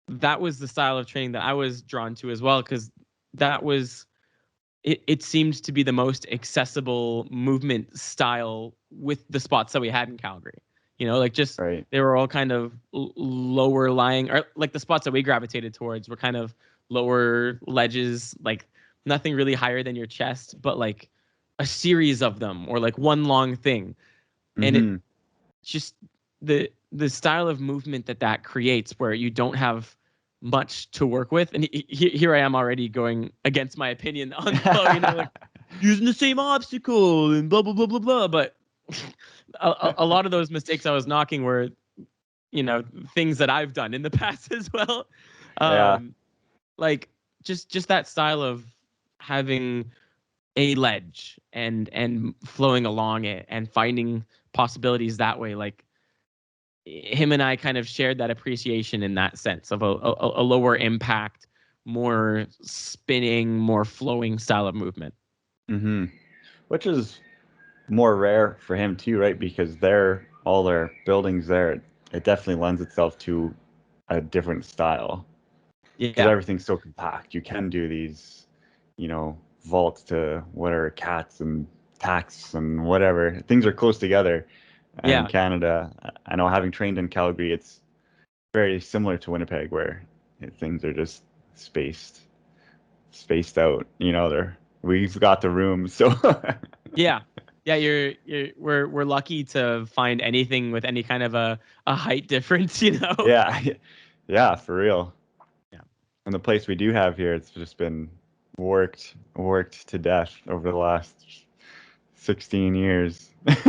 S3: that was the style of training that I was drawn to as well, because that was it seemed to be the most accessible movement style with the spots that we had in Calgary. Like just
S2: Right.
S3: they were all kind of lower lying, or like the spots that we gravitated towards were kind of lower ledges, like nothing really higher than your chest, but like a series of them or like one long thing. And it
S2: Mm-hmm.
S3: just the style of movement that creates where you don't have much to work with. And here I am already going against my opinion on flow, like using the same obstacle and blah blah blah blah blah. But a lot of those mistakes I was knocking were things that I've done in the past as well.
S2: Yeah.
S3: um like just that style of having a ledge and flowing along it and finding possibilities that way. Like him and I kind of shared that appreciation in that sense of a lower impact, more spinning, more flowing style of movement.
S2: Mm-hmm. Which is more rare for him too, right? Because all their buildings there, it definitely lends itself to a different style. Because
S3: Yeah,
S2: everything's so compact. You can do these, vaults to whatever cats and tacks and whatever. Things are close together. And in
S3: yeah,
S2: Canada, I know having trained in Calgary, it's very similar to Winnipeg, where things are just spaced, spaced out. We've got the room, so
S3: yeah, yeah. We're lucky to find anything with any kind of a height difference.
S2: yeah, yeah, for real.
S3: Yeah,
S2: And the place we do have here, it's just been worked to death over the last 16 years.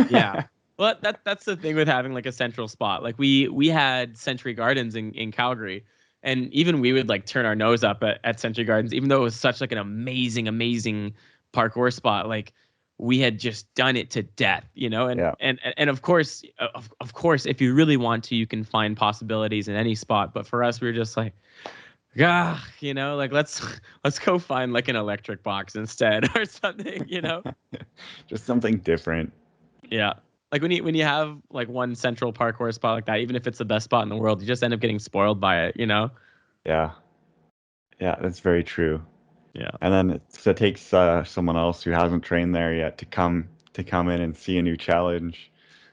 S3: yeah. Well, that's the thing with having like a central spot. Like we had Century Gardens in Calgary, and even we would like turn our nose up at Century Gardens, even though it was such like an amazing parkour spot. Like we had just done it to death, you know. And
S2: Yeah.
S3: and of course, of course, if you really want to, you can find possibilities in any spot. But for us, we were just like, you know, like let's go find like an electric box instead or something, you know.
S2: Just something different.
S3: Yeah. Like when you have like one central parkour spot like that, even if it's the best spot in the world, you just end up getting spoiled by it, you know?
S2: Yeah. Yeah, that's very true.
S3: Yeah.
S2: And then it takes someone else who hasn't trained there yet to come in and see a new challenge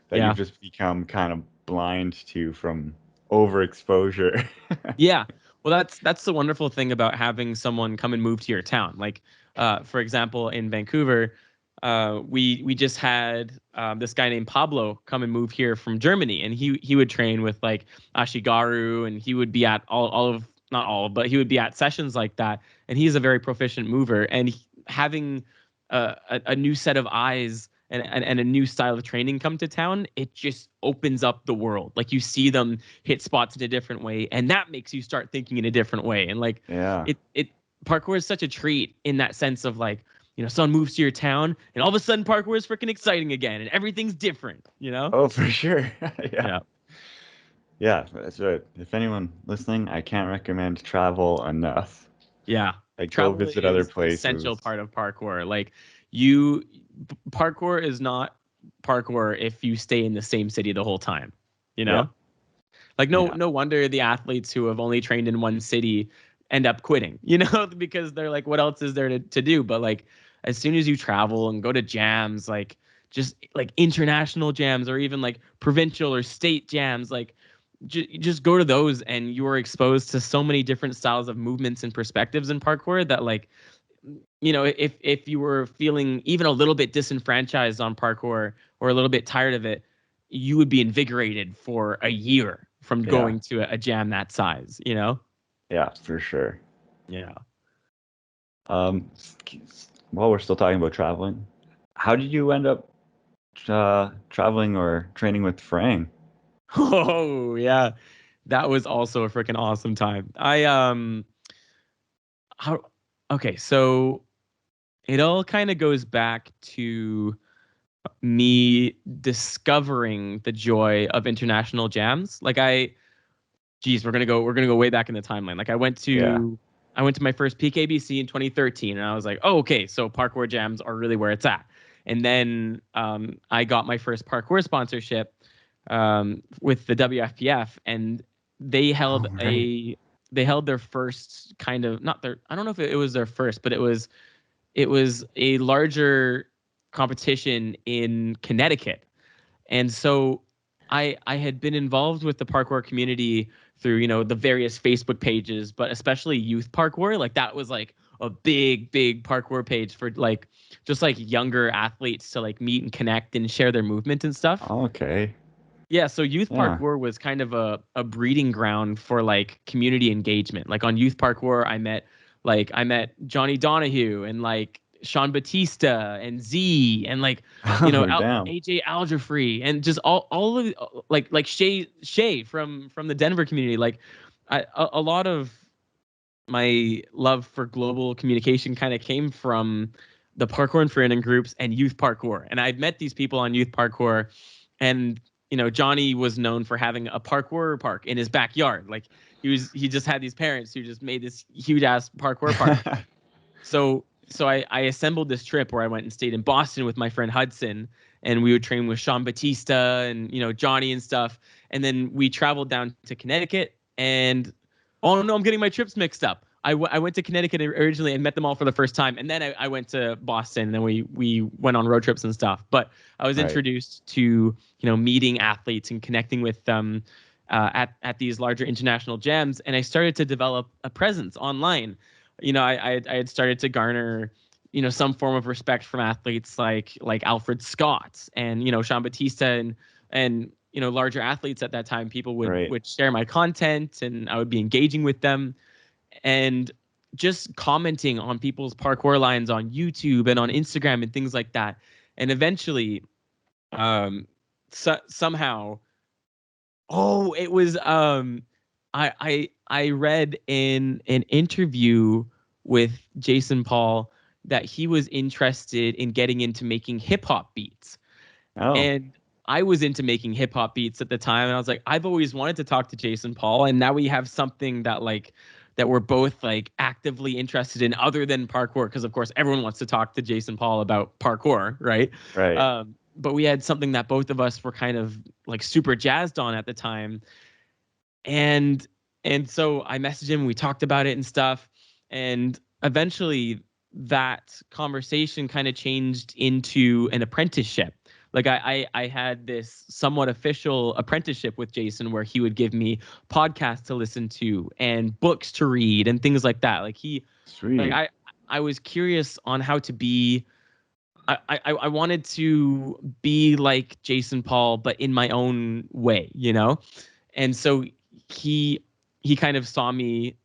S2: that
S3: Yeah.
S2: you've just become kind of blind to from overexposure.
S3: Yeah. Well, that's the wonderful thing about having someone come and move to your town. Like, for example, in Vancouver, we just had this guy named Pablo come and move here from Germany, and he would train with like Ashigaru, and he would be at all of not all, but he would be at sessions like that, and he's a very proficient mover, and having a new set of eyes and a new style of training come to town, it just opens up the world. Like you see them hit spots in a different way, and that makes you start thinking in a different way. And like
S2: Yeah.
S3: it parkour is such a treat in that sense of like, you know, someone moves to your town and all of a sudden parkour is freaking exciting again and everything's different, you know?
S2: Oh, for sure. Yeah.
S3: Yeah.
S2: Yeah, that's right. If anyone listening, I can't recommend travel enough.
S3: Yeah.
S2: Like go
S3: Travel
S2: visit other
S3: is an essential
S2: places.
S3: part of parkour. Like you parkour is not parkour if you stay in the same city the whole time, you
S2: Yeah.
S3: know? Like
S2: Yeah.
S3: no wonder the athletes who have only trained in one city end up quitting, you know, because they're like, what else is there to do? But like as soon as you travel and go to jams, like just like international jams or even like provincial or state jams, like just go to those and you are exposed to so many different styles of movements and perspectives in parkour that like, you know, if you were feeling even a little bit disenfranchised on parkour or a little bit tired of it, you would be invigorated for a year from
S2: Yeah.
S3: going to a jam that size, you know?
S2: Yeah, for sure.
S3: Yeah.
S2: Um, while we're still talking about traveling, how did you end up traveling or training with Frang?
S3: Oh, yeah. That was also a freaking awesome time. How okay, so it all kind of goes back to me discovering the joy of international jams. Like we're gonna go way back in the timeline. Like
S2: Yeah.
S3: I went to my first PKBC in 2013, and I was like, oh, okay, so parkour jams are really where it's at. And then I got my first parkour sponsorship with the WFPF, and they held
S2: Oh, right.
S3: their first kind of not their I don't know if it was their first, but it was a larger competition in Connecticut. And so I had been involved with the parkour community through, you know, the various Facebook pages, but especially youth parkour. Like that was like a big parkour page for like just like younger athletes to like meet and connect and share their movement and stuff.
S2: Okay.
S3: Yeah, so youth
S2: Yeah.
S3: parkour was kind of a breeding ground for like community engagement. Like on youth parkour, I met Johnny Donahue and like Sean Batista and Z and like you know
S2: Oh, damn.
S3: AJ Algefree and just all of like Shay from the Denver community. Like a lot of my love for global communication kind of came from the parkour and freeing groups and youth parkour. And I'd met these people on youth parkour, and you know, Johnny was known for having a parkour park in his backyard. Like he just had these parents who just made this huge ass parkour park. So I assembled this trip where I went and stayed in Boston with my friend Hudson, and we would train with Sean Batista and you know Johnny and stuff. And then we traveled down to Connecticut, and oh no, I'm getting my trips mixed up. I went to Connecticut originally and met them all for the first time, and then I went to Boston. And then we went on road trips and stuff. But I was
S2: Right.
S3: introduced to meeting athletes and connecting with them at these larger international jams, and I started to develop a presence online. I had started to garner some form of respect from athletes like Alfred Scott and Sean Batista and larger athletes at that time. People would
S2: Right.
S3: would share my content and I would be engaging with them and just commenting on people's parkour lines on YouTube and on Instagram and things like that. And eventually, um, somehow, oh, it was I read in an interview with Jason Paul that he was interested in getting into making hip hop beats.
S2: Oh,
S3: And I was into making hip hop beats at the time, and I was like, I've always wanted to talk to Jason Paul, and now we have something that we're both like actively interested in other than parkour, because of course everyone wants to talk to Jason Paul about parkour, right?
S2: right.
S3: But we had something that both of us were kind of like super jazzed on at the time, and so I messaged him, we talked about it and stuff, and eventually that conversation kind of changed into an apprenticeship. Like I had this somewhat official apprenticeship with Jason where he would give me podcasts to listen to and books to read and things like that. Like like
S2: Sweet.
S3: I was curious on how to be. I wanted to be like Jason Paul, but in my own way, you know? And so he he kind of saw me,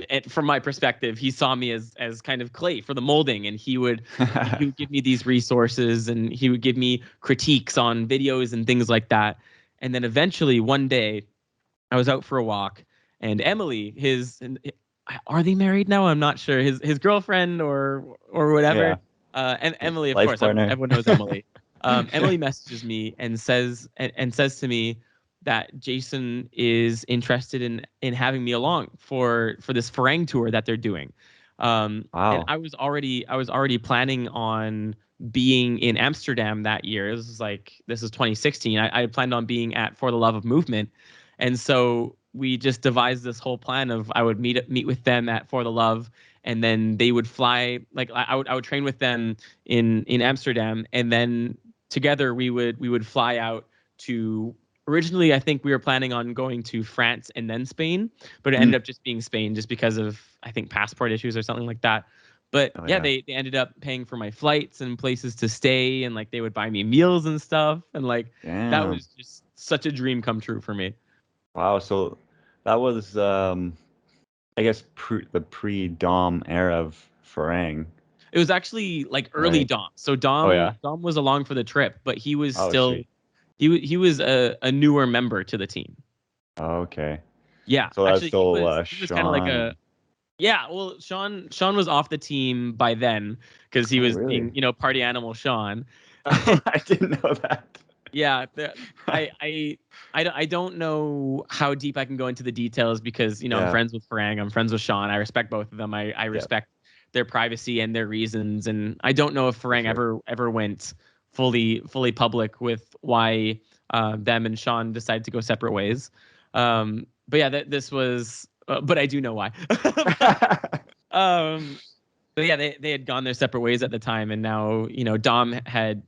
S3: and from my perspective, he saw me as kind of clay for the molding, and he would give me these resources, and he would give me critiques on videos and things like that. And then eventually one day I was out for a walk, and Emily, are they married now? I'm not sure. His girlfriend or whatever.
S2: Yeah.
S3: And Emily, of
S2: Life
S3: course,
S2: partner.
S3: everyone knows Emily. Emily messages me and says to me that Jason is interested in having me along for this Farang tour that they're doing. And
S2: Wow.
S3: I was already planning on being in Amsterdam that year. This is 2016. I had planned on being at For the Love of Movement, and so we just devised this whole plan of I would meet with them at For the Love, and then they would fly. Like I would train with them in Amsterdam, and then together we would fly out to. Originally, I think we were planning on going to France and then Spain, but it ended
S2: Mm.
S3: up just being Spain just because of, I think, passport issues or something like that. But
S2: Oh
S3: yeah,
S2: yeah.
S3: they ended up paying for my flights and places to stay, and like they would buy me meals and stuff, and like that
S2: Damn.
S3: was just such a dream come true for me.
S2: Wow. So that was I guess the pre-Dom era of Farang,
S3: It was actually like early
S2: right?
S3: Dom. So
S2: Oh yeah.
S3: Dom was along for the trip, but he was
S2: Oh
S3: still
S2: sweet.
S3: he was a newer member to the team.
S2: Oh, okay.
S3: Yeah,
S2: So that's
S3: actually
S2: still
S3: he was kind of like
S2: Sean.
S3: yeah, well, Sean was off the team by then because he
S2: Oh
S3: was
S2: really?
S3: being, party animal Sean.
S2: Oh, I didn't know that.
S3: Yeah, I, I I don't know how deep I can go into the details because I'm
S2: Yeah.
S3: friends with Farang, I'm friends with Sean. I respect both of them. I
S2: Yeah.
S3: respect their privacy and their reasons, and I don't know if
S2: For
S3: Farang
S2: sure.
S3: ever went fully public with why them and Sean decided to go separate ways. But yeah, this was, but I do know why. um, but yeah, they had gone their separate ways at the time, and now Dom had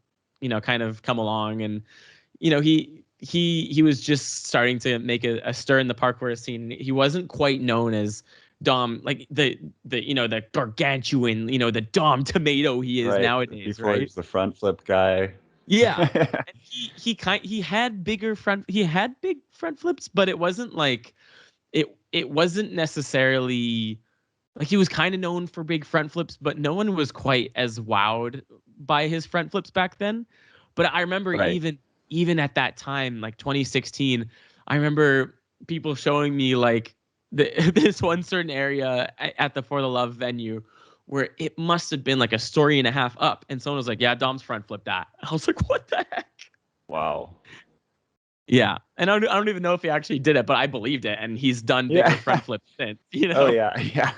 S3: kind of come along, and he was just starting to make a stir in the parkour scene. He wasn't quite known as Dom, like the gargantuan, the Dom tomato he is
S2: Right.
S3: nowadays,
S2: Before he
S3: right?
S2: was the front flip guy.
S3: Yeah. And he had big front flips, but it wasn't like it wasn't necessarily like he was kind of known for big front flips, but no one was quite as wowed by his front flips back then. But I remember
S2: Right.
S3: even at that time, like 2016, I remember people showing me like this one certain area at the For the Love venue where it must have been like a story and a half up, and someone was like, "Yeah, Dom's front flipped that." I was like, "What the heck?"
S2: Wow.
S3: Yeah, and I don't even know if he actually did it, but I believed it, and he's done
S2: Yeah.
S3: bigger front flips since, you
S2: Oh
S3: know.
S2: yeah. Yeah.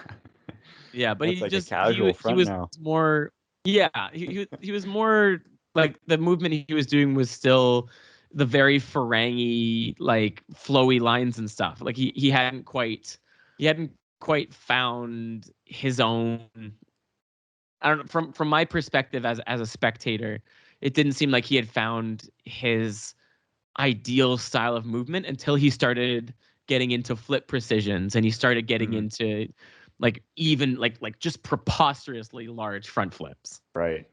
S3: Yeah, but
S2: That's
S3: he
S2: like a
S3: just
S2: casual
S3: he
S2: front
S3: was
S2: now.
S3: more. Yeah, he was more like the movement he was doing was still the very Ferangy, like flowy lines and stuff. Like he hadn't quite found his own. I don't know, from my perspective as a spectator, it didn't seem like he had found his ideal style of movement until he started getting into flip precisions, and he started getting
S2: Mm,
S3: into like even like just preposterously large front flips.
S2: right.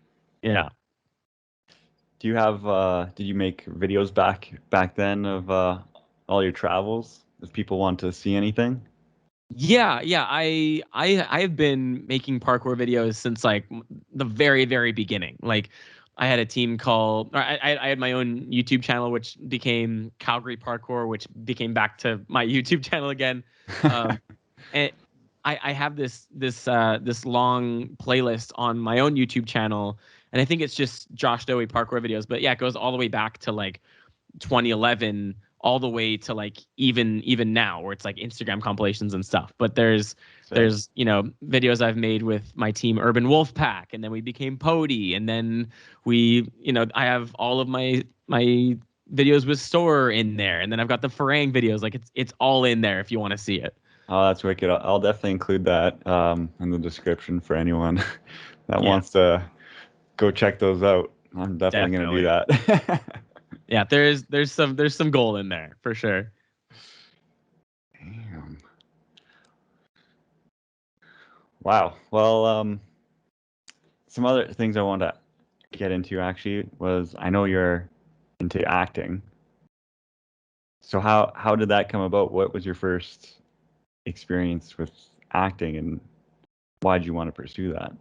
S3: Yeah.
S2: Do you have did you make videos back then of all your travels? If people want to see anything?
S3: Yeah. I have been making parkour videos since like the very beginning. Like I had a team called, or I had my own YouTube channel, which became Calgary Parkour, which became back to my YouTube channel again. Um, and I have this long playlist on my own YouTube channel, and I think it's just Josh Dohy parkour videos. But yeah, it goes all the way back to like 2011 all the way to like even now where it's like Instagram compilations and stuff. But
S2: Sick.
S3: there's videos I've made with my team Urban Wolfpack, and then we became Pody, and then I have all of my videos with Store in there, and then I've got the Farang videos. Like it's all in there if you want to see it.
S2: Oh, that's wicked. I'll definitely include that in the description for anyone that
S3: Yeah,
S2: wants to go check those out. I'm definitely gonna do
S3: definitely.
S2: that.
S3: Yeah, there's some gold in there for sure.
S2: Damn. Wow. Well, some other things I wanted to get into actually was I know you're into acting. So how did that come about? What was your first experience with acting, and why did you want to pursue that?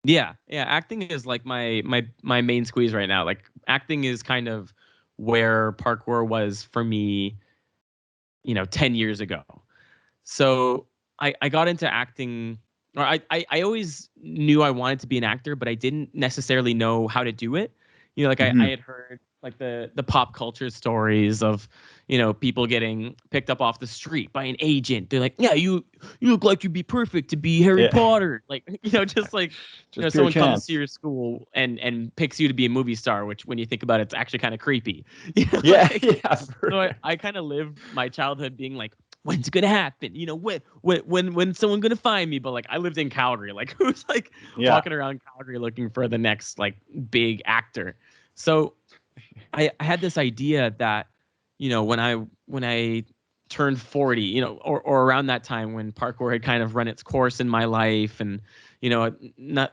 S3: Yeah. Acting is like my main squeeze right now. Like acting is kind of where parkour was for me, 10 years ago. So I got into acting, or I always knew I wanted to be an actor, but I didn't necessarily know how to do it. Like I
S2: Hmm.
S3: had heard like the pop culture stories of, people getting picked up off the street by an agent. They're like, yeah, you look like you'd be perfect to be Harry
S2: Yeah,
S3: Potter. Like, just like,
S2: just pure
S3: someone comes to
S2: chance.
S3: your school and picks you to be a movie star, which when you think about it, it's actually kind of creepy.
S2: Yeah,
S3: Like,
S2: yeah, for
S3: so
S2: real.
S3: I kind of lived my childhood being like, when's it gonna happen? When someone gonna find me? But like I lived in Calgary. Like who's like
S2: Yeah.
S3: walking around Calgary looking for the next like big actor? So I had this idea that, when I turned 40, or around that time when parkour had kind of run its course in my life, and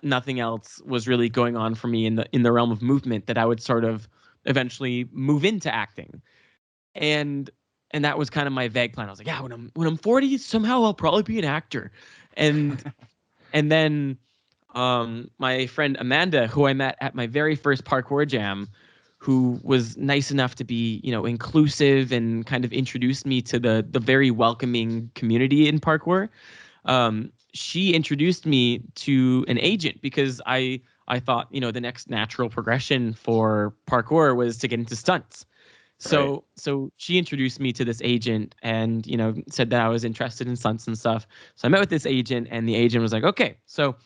S3: nothing else was really going on for me in the realm of movement, that I would sort of eventually move into acting. and and that was kind of my vague plan. I was like, yeah, when I'm 40, somehow I'll probably be an actor. And and then my friend Amanda, who I met at my very first parkour jam, who was nice enough to be, inclusive and kind of introduced me to the very welcoming community in parkour. She introduced me to an agent because I thought, the next natural progression for parkour was to get into stunts.
S2: Right.
S3: So she introduced me to this agent, and said that I was interested in stunts and stuff. So I met with this agent, and the agent was like, okay, so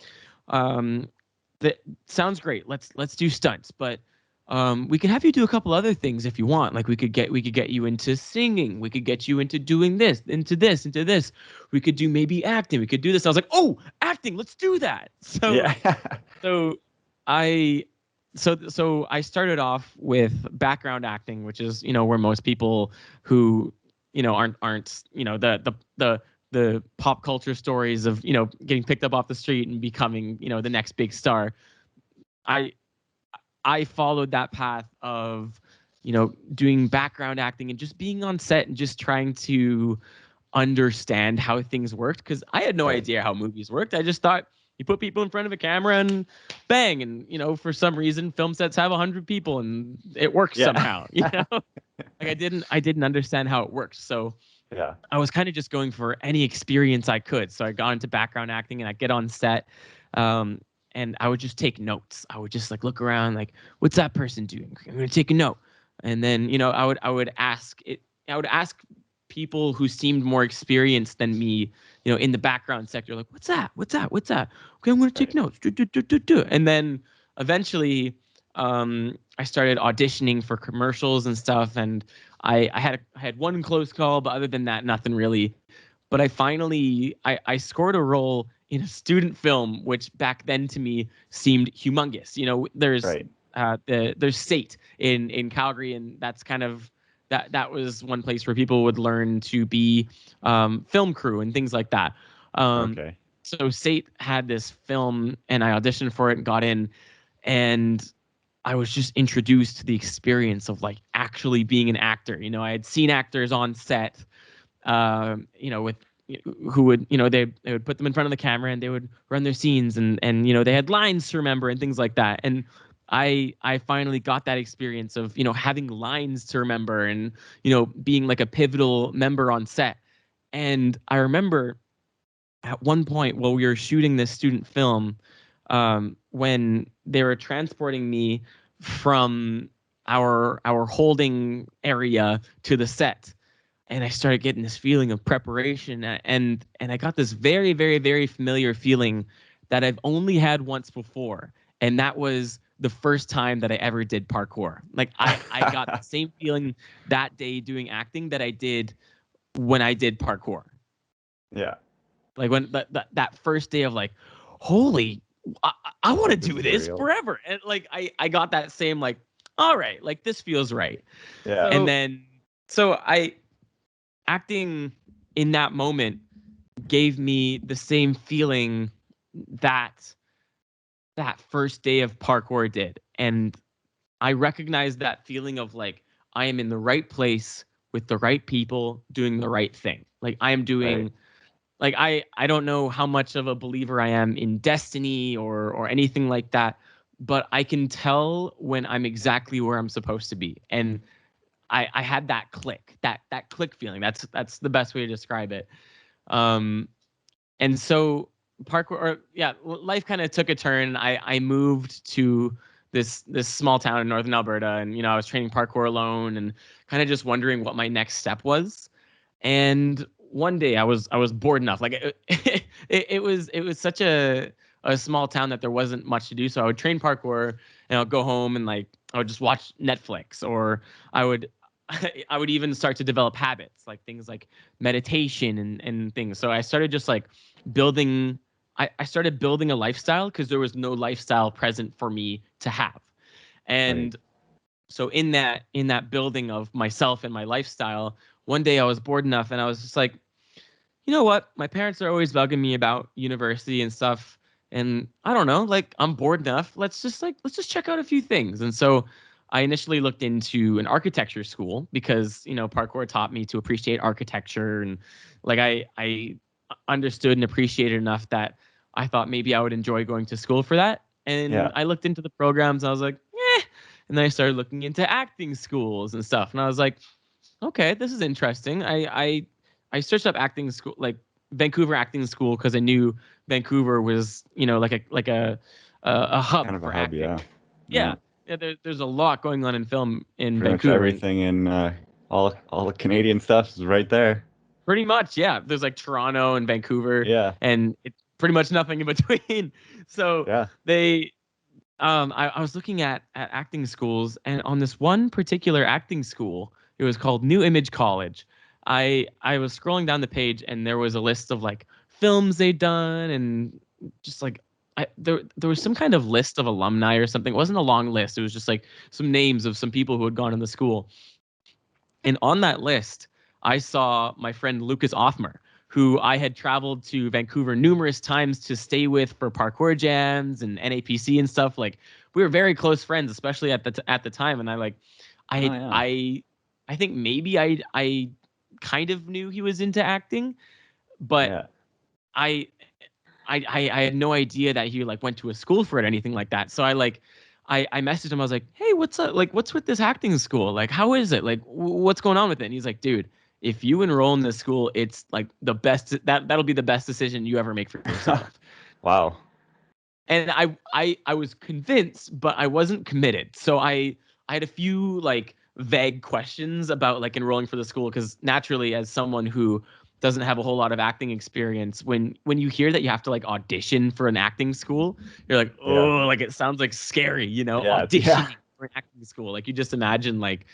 S3: um that sounds great, let's do stunts, but we could have you do a couple other things if you want. Like we could get you into singing, we could get you into doing this, into this, we could do maybe acting, we could do this. I was like, oh, acting, let's do that. so
S2: Yeah.
S3: so I so I started off with background acting, which is, where most people who, aren't, the pop culture stories of, getting picked up off the street and becoming, the next big star. I I followed that path of, doing background acting and just being on set and just trying to understand how things worked, because I had no
S2: Right.
S3: idea how movies worked. I just thought you put people in front of a camera and bang, and for some reason film sets have 100 people and it works
S2: Yeah.
S3: somehow. Like I didn't understand how it works. So
S2: Yeah.
S3: I was kind of just going for any experience I could. So I got into background acting, and I get on set, um, and I would just take notes. I would just like look around, like, what's that person doing? I'm gonna take a note, and then I would ask it. I would ask people who seemed more experienced than me, in the background sector, like, what's that? What's that? What's that? Okay, I'm gonna take
S2: Right.
S3: notes. Do, do, do, do, do. And then eventually, I started auditioning for commercials and stuff, and I had one close call, but other than that, nothing really. But I finally I scored a role in a student film, which back then to me seemed humongous. There's
S2: Right.
S3: there's SATE in Calgary, and that's kind of that was one place where people would learn to be film crew and things like that. Um,
S2: Okay.
S3: so SATE had this film, and I auditioned for it and got in, and I was just introduced to the experience of like actually being an actor. I had seen actors on set, with who would, they would put them in front of the camera and they would run their scenes, and they had lines to remember and things like that. And I finally got that experience of, having lines to remember and, being like a pivotal member on set. And I remember at one point while we were shooting this student film, when they were transporting me from our holding area to the set, and I started getting this feeling of preparation, and I got this very, very, very familiar feeling that I've only had once before, and that was the first time that I ever did parkour. Like I got the same feeling that day doing acting that I did when I did parkour.
S2: Yeah.
S3: Like when that first day of like, holy, I want to
S2: This
S3: do
S2: is
S3: this
S2: real.
S3: forever, and like I got that same like, all right, like this feels right.
S2: Yeah.
S3: And then so I acting in that moment gave me the same feeling that that first day of parkour did. And I recognized that feeling of like, I am in the right place with the right people doing the right thing. Like I am
S2: Right.
S3: doing, like I don't know how much of a believer I am in destiny or anything like that, but I can tell when I'm exactly where I'm supposed to be. And I had that click, that click feeling. That's the best way to describe it. Um, and so parkour, or yeah, life kind of took a turn. I moved to this small town in northern Alberta, and I was training parkour alone, and kind of just wondering what my next step was. And one day I was bored enough. Like it was such a small town that there wasn't much to do. So I would train parkour, and I'll go home and like I would just watch Netflix, or I would I would even start to develop habits, like things like meditation and things. So I started just like building. I started building a lifestyle because there was no lifestyle present for me to have.
S2: Right.
S3: And so in that building of myself and my lifestyle, one day I was bored enough and I was just like, you know what? My parents are always bugging me about university and stuff. And I don't know, like I'm bored enough. Let's just check out a few things. And so I initially looked into an architecture school because, parkour taught me to appreciate architecture, and like I understood and appreciated enough that I thought maybe I would enjoy going to school for that. And
S2: Yeah.
S3: I looked into the programs and I was like, eh. And then I started looking into acting schools and stuff. And I was like, okay, this is interesting. I searched up acting school, like Vancouver acting school, because I knew Vancouver was, like a
S2: Kind
S3: hub
S2: of a
S3: for
S2: hub.
S3: acting.
S2: Yeah. Yeah.
S3: Yeah, yeah. There's a lot going on in film in
S2: Pretty much
S3: Vancouver, and
S2: everything in all the Canadian stuff is right there.
S3: pretty much, yeah. There's like Toronto and Vancouver,
S2: Yeah.
S3: and it's pretty much nothing in between. So
S2: Yeah.
S3: they I was looking at acting schools, and on this one particular acting school, it was called New Image College. I was scrolling down the page, and there was a list of like films they'd done, and just like there was some kind of list of alumni or something. It wasn't a long list. It was just like some names of some people who had gone in the school. And on that list, I saw my friend Lucas Othmer, who I had traveled to Vancouver numerous times to stay with for parkour jams and NAPC and stuff. Like we were very close friends, especially at the time. And I like,
S2: Oh
S3: I
S2: yeah.
S3: I I think maybe I kind of knew he was into acting, but
S2: Yeah.
S3: I I had no idea that he like went to a school for it or anything like that. So I messaged him. I was like, hey, what's up? Like, what's with this acting school? Like, how is it? Like, what's going on with it? And he's like, dude, if you enroll in this school, it's like the best. That'll be the best decision you ever make for yourself.
S2: Wow.
S3: And I was convinced, but I wasn't committed. So I had a few like vague questions about like enrolling for the school, because naturally, as someone who doesn't have a whole lot of acting experience, when you hear that you have to like audition for an acting school, you're like,
S2: Yeah.
S3: oh, like it sounds like scary,
S2: Yeah. Yeah.
S3: auditioning for an acting school. Like you just imagine like,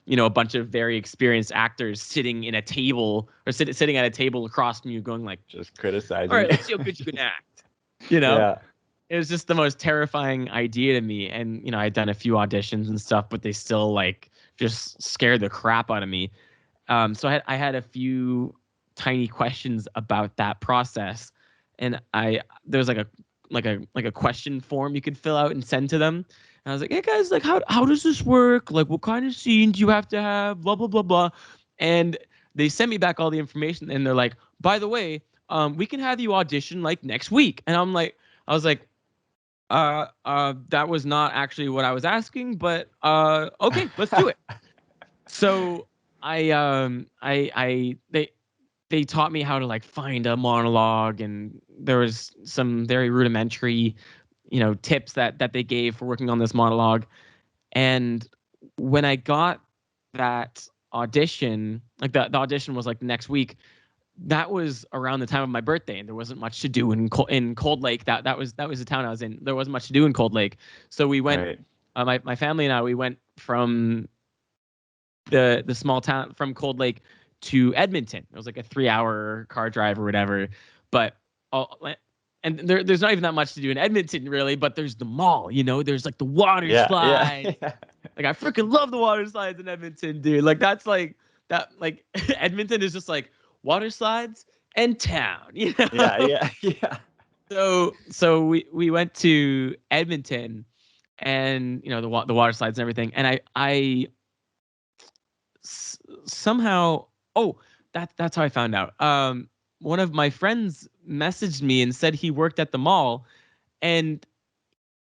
S3: a bunch of very experienced actors sitting in a table, or sitting at a table across from you going like,
S2: Just
S3: all
S2: criticizing.
S3: right, let's see how good you can act. You know?
S2: Yeah.
S3: It was just the most terrifying idea to me. And I'd done a few auditions and stuff, but they still like just scared the crap out of me. So I had a few tiny questions about that process, and there was like a question form you could fill out and send to them. And I was like, hey guys, like how does this work? Like what kind of scene do you have to have? Blah blah blah blah. And they sent me back all the information, and they're like, by the way, we can have you audition like next week. And I was like, That was not actually what I was asking, but okay, let's do it. So they taught me how to like find a monologue, and there was some very rudimentary, tips that they gave for working on this monologue. And when I got that audition, like the audition was like the next week. That was around the time of my birthday, and there wasn't much to do in Cold Lake. That was the town I was in. There wasn't much to do in Cold Lake, so we went.
S2: Right.
S3: My family and I, we went from the small town from Cold Lake to Edmonton. It was like a 3-hour car drive or whatever. But all, and there's not even that much to do in Edmonton really. But there's the mall. There's like the water
S2: Yeah. Yeah.
S3: slides.
S2: Yeah.
S3: Like I freaking love the water slides in Edmonton, dude. Like that's like that. Like Edmonton is just like water slides and town.
S2: Yeah. Yeah. Yeah.
S3: So we went to Edmonton, and the water slides and everything, and I somehow, oh, that's how I found out. One of my friends messaged me and said he worked at the mall, and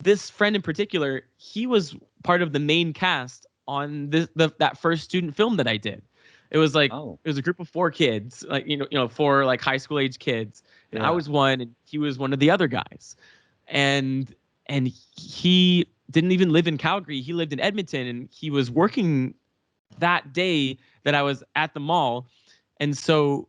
S3: this friend in particular, he was part of the main cast on that first student film that I did. It was like
S2: Oh.
S3: it was a group of 4 kids, like four like high school age kids, and I
S2: Yeah.
S3: was one, and he was one of the other guys, and he didn't even live in Calgary. He lived in Edmonton, and he was working that day that I was at the mall, and so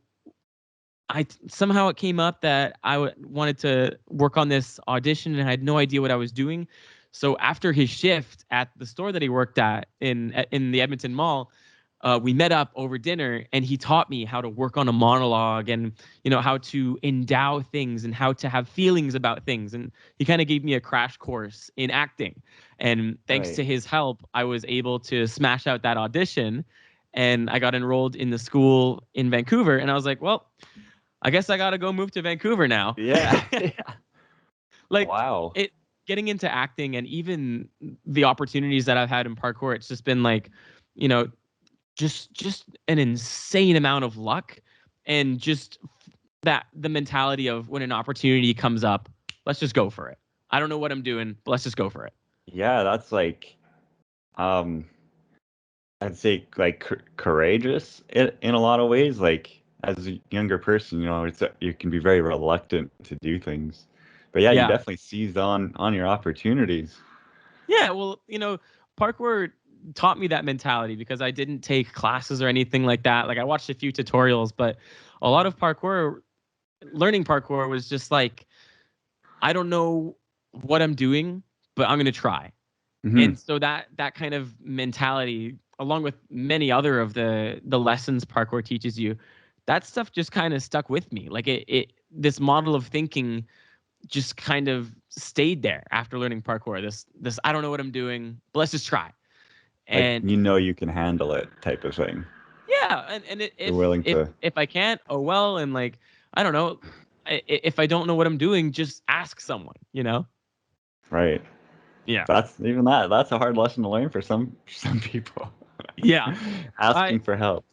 S3: somehow it came up that I wanted to work on this audition, and I had no idea what I was doing. So after his shift at the store that he worked at in the Edmonton Mall, we met up over dinner, and he taught me how to work on a monologue, and how to endow things and how to have feelings about things, and he kind of gave me a crash course in acting. And thanks
S2: Right.
S3: to his help, I was able to smash out that audition, and I got enrolled in the school in Vancouver. And I was like, well, I guess I got to go move to Vancouver now.
S2: Yeah. Yeah.
S3: Like
S2: Wow.
S3: it getting into acting, and even the opportunities that I've had in parkour, it's just been like, you know, just an insane amount of luck, and just that the mentality of when an opportunity comes up, let's just go for it. I don't know what I'm doing, but let's just go for it.
S2: Yeah, that's like, um, I'd say like courageous in a lot of ways. Like as a younger person, you can be very reluctant to do things, but yeah, you
S3: Yeah.
S2: definitely seized on your opportunities.
S3: Yeah, well, parkour taught me that mentality because I didn't take classes or anything like that. Like I watched a few tutorials, but a lot of learning parkour was just like, I don't know what I'm doing, but I'm going to try.
S2: Hmm.
S3: And so that kind of mentality, along with many other of the lessons parkour teaches you, that stuff just kind of stuck with me. Like it this model of thinking just kind of stayed there after learning parkour. This I don't know what I'm doing, but let's just try.
S2: Like
S3: And
S2: you can handle it type of thing.
S3: yeah,
S2: You're
S3: if
S2: willing to,
S3: if I can't, oh well. And like I don't know, if I don't know what I'm doing, just ask someone.
S2: right?
S3: Yeah,
S2: That's a hard lesson to learn for some people.
S3: yeah. I
S2: Asking for help.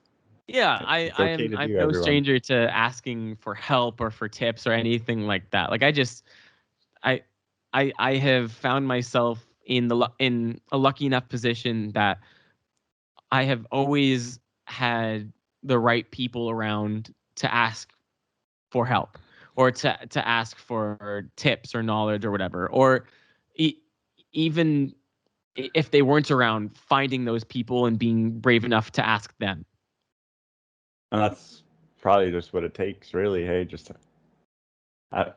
S3: Yeah, I
S2: It's
S3: I
S2: okay
S3: am
S2: to
S3: I'm
S2: do,
S3: no
S2: everyone.
S3: stranger to asking for help or for tips or anything like that. Like I I have found myself in a lucky enough position that I have always had the right people around to ask for help, or to ask for tips or knowledge or whatever, or e- even if they weren't around, finding those people and being brave enough to ask them.
S2: And that's probably just what it takes, really. Hey, just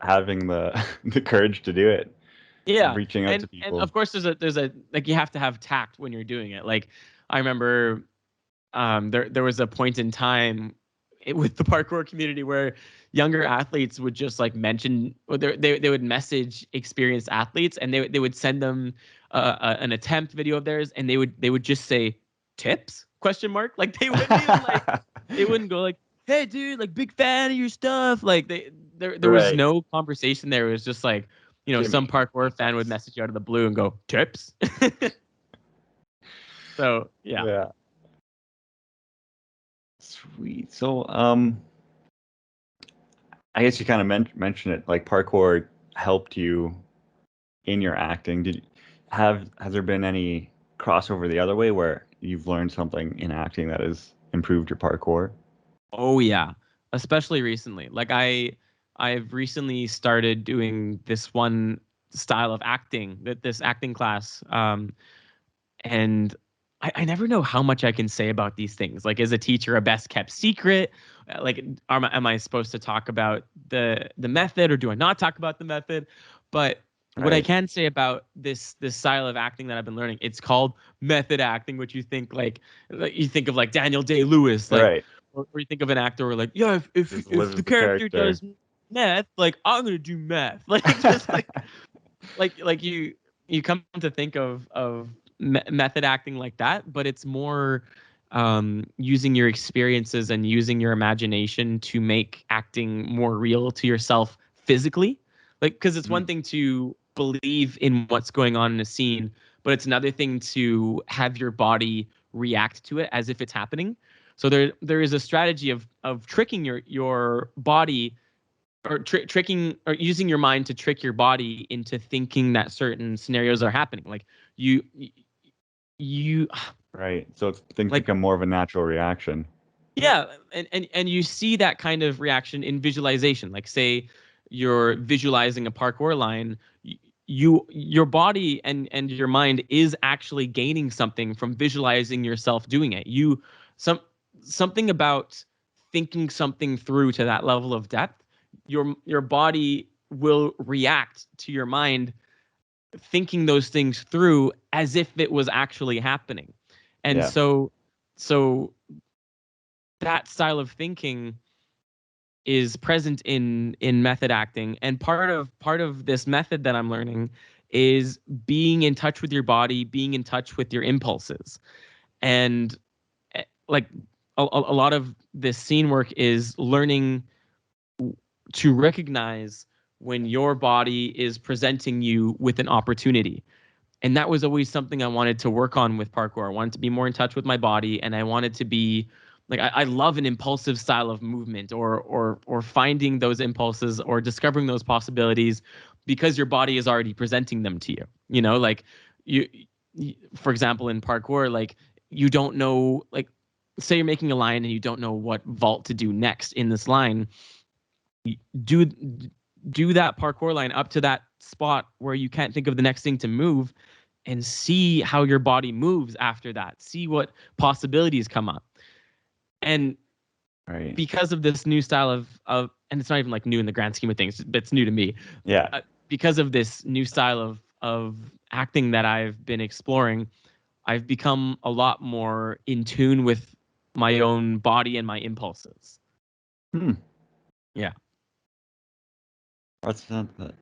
S2: having the the courage to do it,
S3: Yeah,
S2: reaching out to
S3: and
S2: people.
S3: of course there's a like, you have to have tact when you're doing it. Like I remember, there was a point in time with the parkour community where younger athletes would just like mention, or they would message experienced athletes, and they would send them an attempt video of theirs, and they would just say tips question mark. Like they wouldn't even like, they wouldn't go like, hey dude, like big fan of your stuff. Like there was
S2: Right.
S3: no conversation there. It was just like,
S2: Give
S3: some
S2: me
S3: parkour fan would
S2: tips.
S3: message you out of the blue and go tips. So yeah.
S2: Yeah. Sweet. So, I guess you kind of mentioned it, like parkour helped you in your acting, has there been any crossover the other way where you've learned something in acting that has improved your parkour?
S3: Oh yeah, especially recently. Like I've recently started doing this one style of acting, that this acting class. And I never know how much I can say about these things. Like, is a teacher a best kept secret? Like, am I supposed to talk about the method, or do I not talk about the method? But what I
S2: Right.
S3: can say about this style of acting that I've been learning, it's called method acting, which you think like you think of like Daniel Day-Lewis, like,
S2: Right.
S3: or you think of an actor where like, yeah,
S2: Just
S3: if the
S2: lives the
S3: character
S2: character.
S3: does meth, like I'm gonna do meth, like just like you come to think of method acting like that, but it's more using your experiences and using your imagination to make acting more real to yourself physically. Like, because it's one
S2: Mhm.
S3: thing to believe in what's going on in a scene, but it's another thing to have your body react to it as if it's happening. So there is a strategy of tricking your body, or tricking, or using your mind to trick your body into thinking that certain scenarios are happening. Like you you
S2: Right. So things
S3: like
S2: become more of a natural reaction.
S3: yeah, and you see that kind of reaction in visualization. Like, say you're visualizing a parkour line, your body and your mind is actually gaining something from visualizing yourself doing it. Some something about thinking something through to that level of depth, your body will react to your mind thinking those things through as if it was actually happening. And
S2: Yeah.
S3: so that style of thinking is present in method acting, and part of this method that I'm learning is being in touch with your body, being in touch with your impulses. And like a lot of this scene work is learning to recognize when your body is presenting you with an opportunity. And that was always something I wanted to work on with parkour. I wanted to be more in touch with my body, and I wanted to be like, I love an impulsive style of movement, or finding those impulses or discovering those possibilities because your body is already presenting them to you. You know, like you, for example, in parkour, like you don't know, like say you're making a line and you don't know what vault to do next in this line. Do do that parkour line up to that spot where you can't think of the next thing to move, and see how your body moves after that. See what possibilities come up. And
S2: Right.
S3: because of this new style of and it's not even like new in the grand scheme of things, but it's new to me.
S2: Yeah.
S3: Because of this new style of acting that I've been exploring, I've become a lot more in tune with my own body and my impulses.
S2: Hmm.
S3: Yeah.
S2: That's not that.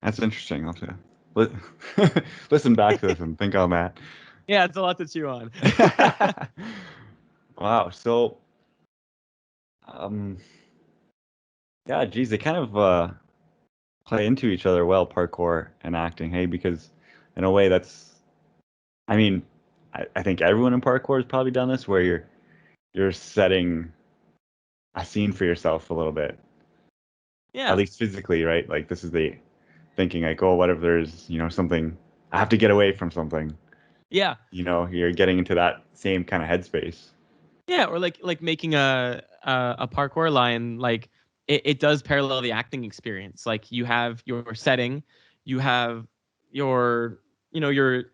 S2: That's interesting. I'll have to listen back to this and think on that.
S3: Yeah, it's a lot to chew on.
S2: Wow. So, um, yeah, geez, they kind of play into each other well, parkour and acting. Hey, because in a way, I mean, I think everyone in parkour has probably done this, where you're setting a scene for yourself a little bit, at
S3: Yeah.
S2: least physically, right? Like this is the thinking, like, oh, what if there's something I have to get away from something.
S3: Yeah.
S2: You're getting into that same kind of headspace.
S3: Yeah, or like making a parkour line, like it does parallel the acting experience. Like you have your setting, you have your your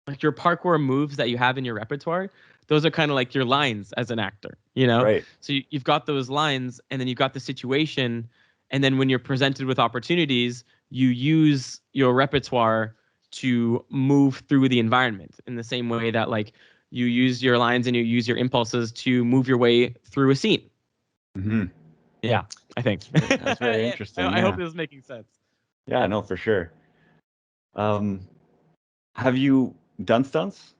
S3: like your parkour moves that you have in your repertoire. Those are kind of like your lines as an actor, you know?
S2: Right.
S3: So you've got those lines, and then you've got the situation, and then when you're presented with opportunities, you use your repertoire to move through the environment in the same way that like you use your lines and you use your impulses to move your way through a scene.
S2: Hmm.
S3: Yeah, I think.
S2: That's very interesting.
S3: I hope
S2: Yeah.
S3: this is making sense.
S2: Yeah, no, for sure. Um, have you done stunts?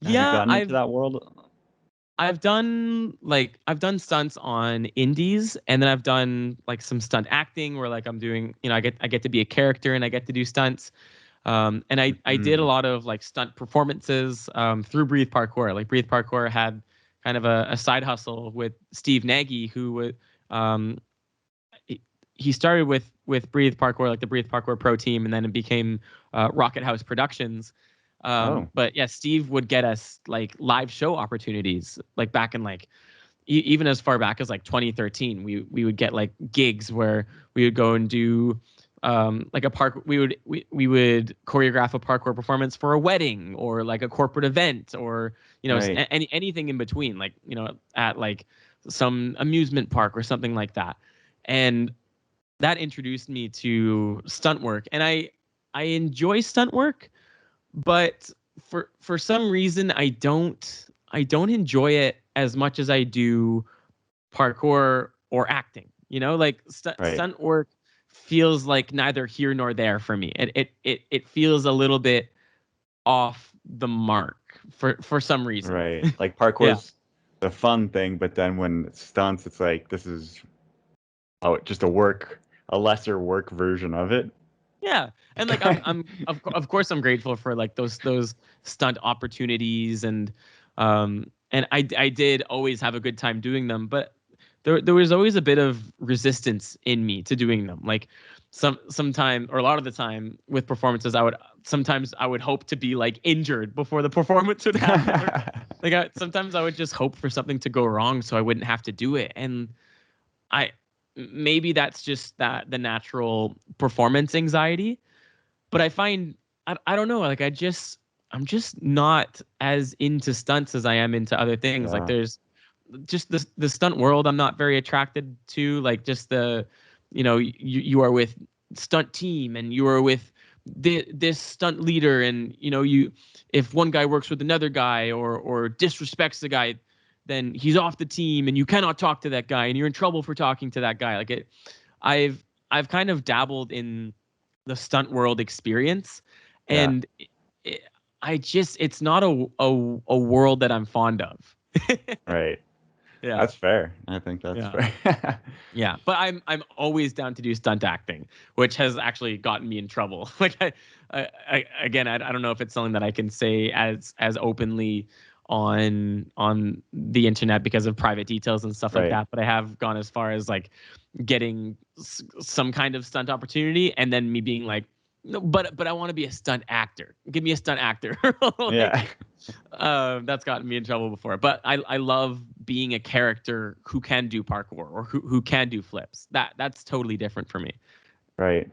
S2: Have you
S3: Yeah,
S2: gotten into that world?
S3: I've done stunts on indies, and then I've done like some stunt acting where like I'm doing, I get to be a character and I get to do stunts. And I did a
S2: Hmm.
S3: lot of like stunt performances through Breathe Parkour. Like Breathe Parkour had kind of a side hustle with Steve Nagy, who would um, he started with Breathe Parkour, like the Breathe Parkour Pro team, and then it became Rocket House Productions.
S2: Oh,
S3: But yeah, Steve would get us like live show opportunities, like back in like even as far back as like 2013. We would get like gigs where we would go and do like a park. We would choreograph a parkour performance for a wedding or like a corporate event, or
S2: right.
S3: anything in between, like at like some amusement park or something like that. And that introduced me to stunt work, and I enjoy stunt work, but for some reason I don't enjoy it as much as I do parkour or acting. Like
S2: Right.
S3: stunt work feels like neither here nor there for me. It feels a little bit off the mark for some reason.
S2: Right. Like
S3: Yeah.
S2: parkour's the fun thing, but then when it stunts, it's like this is just a lesser work version of it.
S3: Yeah. And like I'm of course I'm grateful for like those stunt opportunities, and I did always have a good time doing them, but there was always a bit of resistance in me to doing them. Like sometime, or a lot of the time with performances, sometimes I would hope to be like injured before the performance would happen. Or, like sometimes I would just hope for something to go wrong so I wouldn't have to do it. And I maybe that's just that the natural performance anxiety, but I find I don't know, like I'm just not as into stunts as I am into other things. Like
S2: Yeah.
S3: there's just the stunt world I'm not very attracted to, like just you are with stunt team and you are with this stunt leader, and you if one guy works with another guy or disrespects the guy, then he's off the team and you cannot talk to that guy and you're in trouble for talking to that guy. Like I've kind of dabbled in the stunt world experience,
S2: Yeah.
S3: and it, it's not a world that I'm fond of.
S2: Right.
S3: Yeah.
S2: That's fair. I think that's
S3: Yeah.
S2: fair.
S3: Yeah, but I'm always down to do stunt acting, which has actually gotten me in trouble. Like again, I don't know if it's something that I can say as openly on the internet because of private details and stuff like
S2: Right.
S3: that, but I have gone as far as like getting some kind of stunt opportunity and then me being like, no, but I want to be a stunt actor. Give me a stunt actor. Like,
S2: Yeah.
S3: that's gotten me in trouble before. But I love being a character who can do parkour or who can do flips. That's totally different for me.
S2: Right.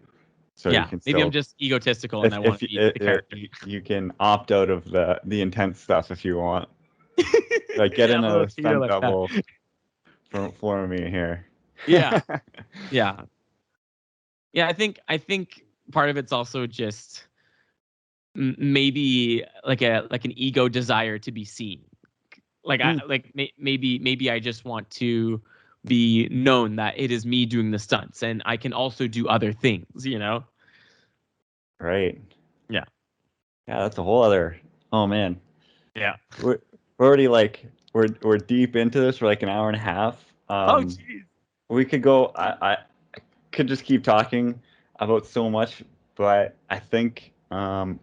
S2: So you
S3: Yeah,
S2: can
S3: maybe I'm
S2: still,
S3: just egotistical and I want
S2: if
S3: to be the character.
S2: you can opt out of the intense stuff if you want. Like get
S3: Yeah,
S2: in
S3: I'm a little
S2: a
S3: cheater
S2: stunt
S3: like that.
S2: double for me here.
S3: Yeah, yeah, yeah. I think part of it's also just maybe like an ego desire to be seen. Like
S2: Mm,
S3: maybe I just want to be known that it is me doing the stunts and I can also do other things.
S2: right.
S3: Yeah.
S2: Yeah, that's a whole other. Oh man,
S3: Yeah.
S2: we're already like we're deep into this. We're like an hour and a half.
S3: Oh geez.
S2: We could go. I could just keep talking about so much, but I think I'm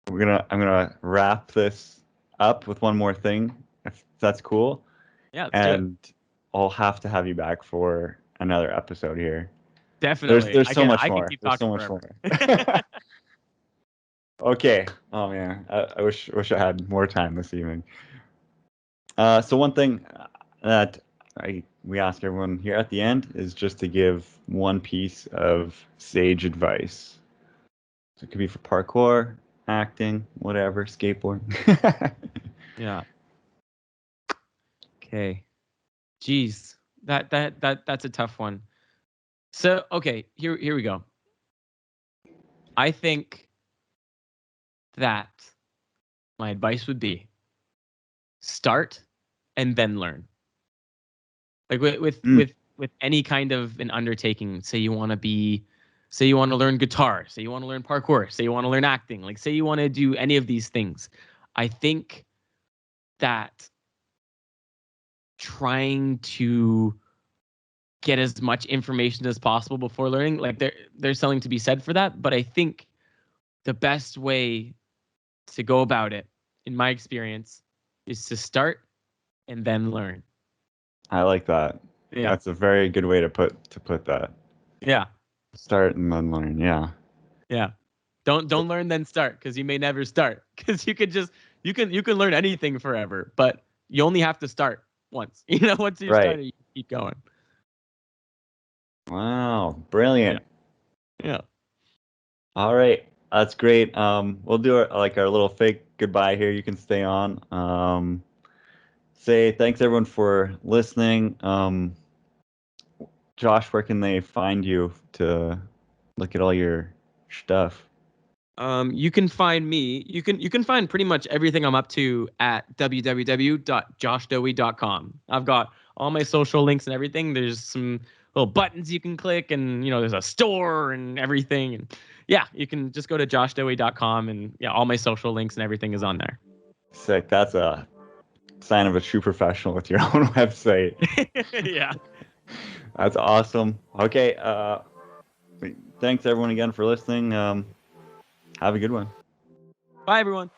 S2: gonna wrap this up with one more thing, if that's cool.
S3: Yeah, let's do it.
S2: And I'll have to have you back for another episode here.
S3: Definitely.
S2: There's
S3: I
S2: so
S3: can
S2: much
S3: I can
S2: more.
S3: keep
S2: There's
S3: talking
S2: so much
S3: forever.
S2: more. Okay. Oh man, I wish I had more time this evening. So one thing that we ask everyone here at the end is just to give one piece of sage advice. So it could be for parkour, acting, whatever, skateboarding.
S3: Yeah. Okay. Jeez. That's a tough one. So, okay, here we go. I think that my advice would be start and then learn. Like
S2: Mm,
S3: with any kind of an undertaking, say you want to learn guitar, say you want to learn parkour, say you want to learn acting, like say you want to do any of these things. I think that trying to get as much information as possible before learning, like there's something to be said for that, but I think the best way to go about it, in my experience, is to start and then learn.
S2: I like that.
S3: Yeah.
S2: That's a very good way to put that.
S3: Yeah.
S2: Start and then learn. Yeah.
S3: Yeah. Don't learn then start, because you may never start, because you can learn anything forever, but you only have to start once. Once you
S2: Right.
S3: start it, you keep going.
S2: Wow. Brilliant.
S3: Yeah.
S2: All right. That's great. We'll do our little fake goodbye here. You can stay on. Say thanks everyone for listening. Josh, where can they find you to look at all your stuff?
S3: You can find me. You can find pretty much everything I'm up to at www.joshdohy.com. I've got all my social links and everything. There's some little buttons you can click, and there's a store and everything. And yeah, you can just go to joshdohy.com, and yeah, all my social links and everything is on there.
S2: Sick. That's a sign of a true professional with your own website.
S3: Yeah.
S2: That's awesome. Okay. Thanks everyone again for listening. Have a good one.
S3: Bye, everyone.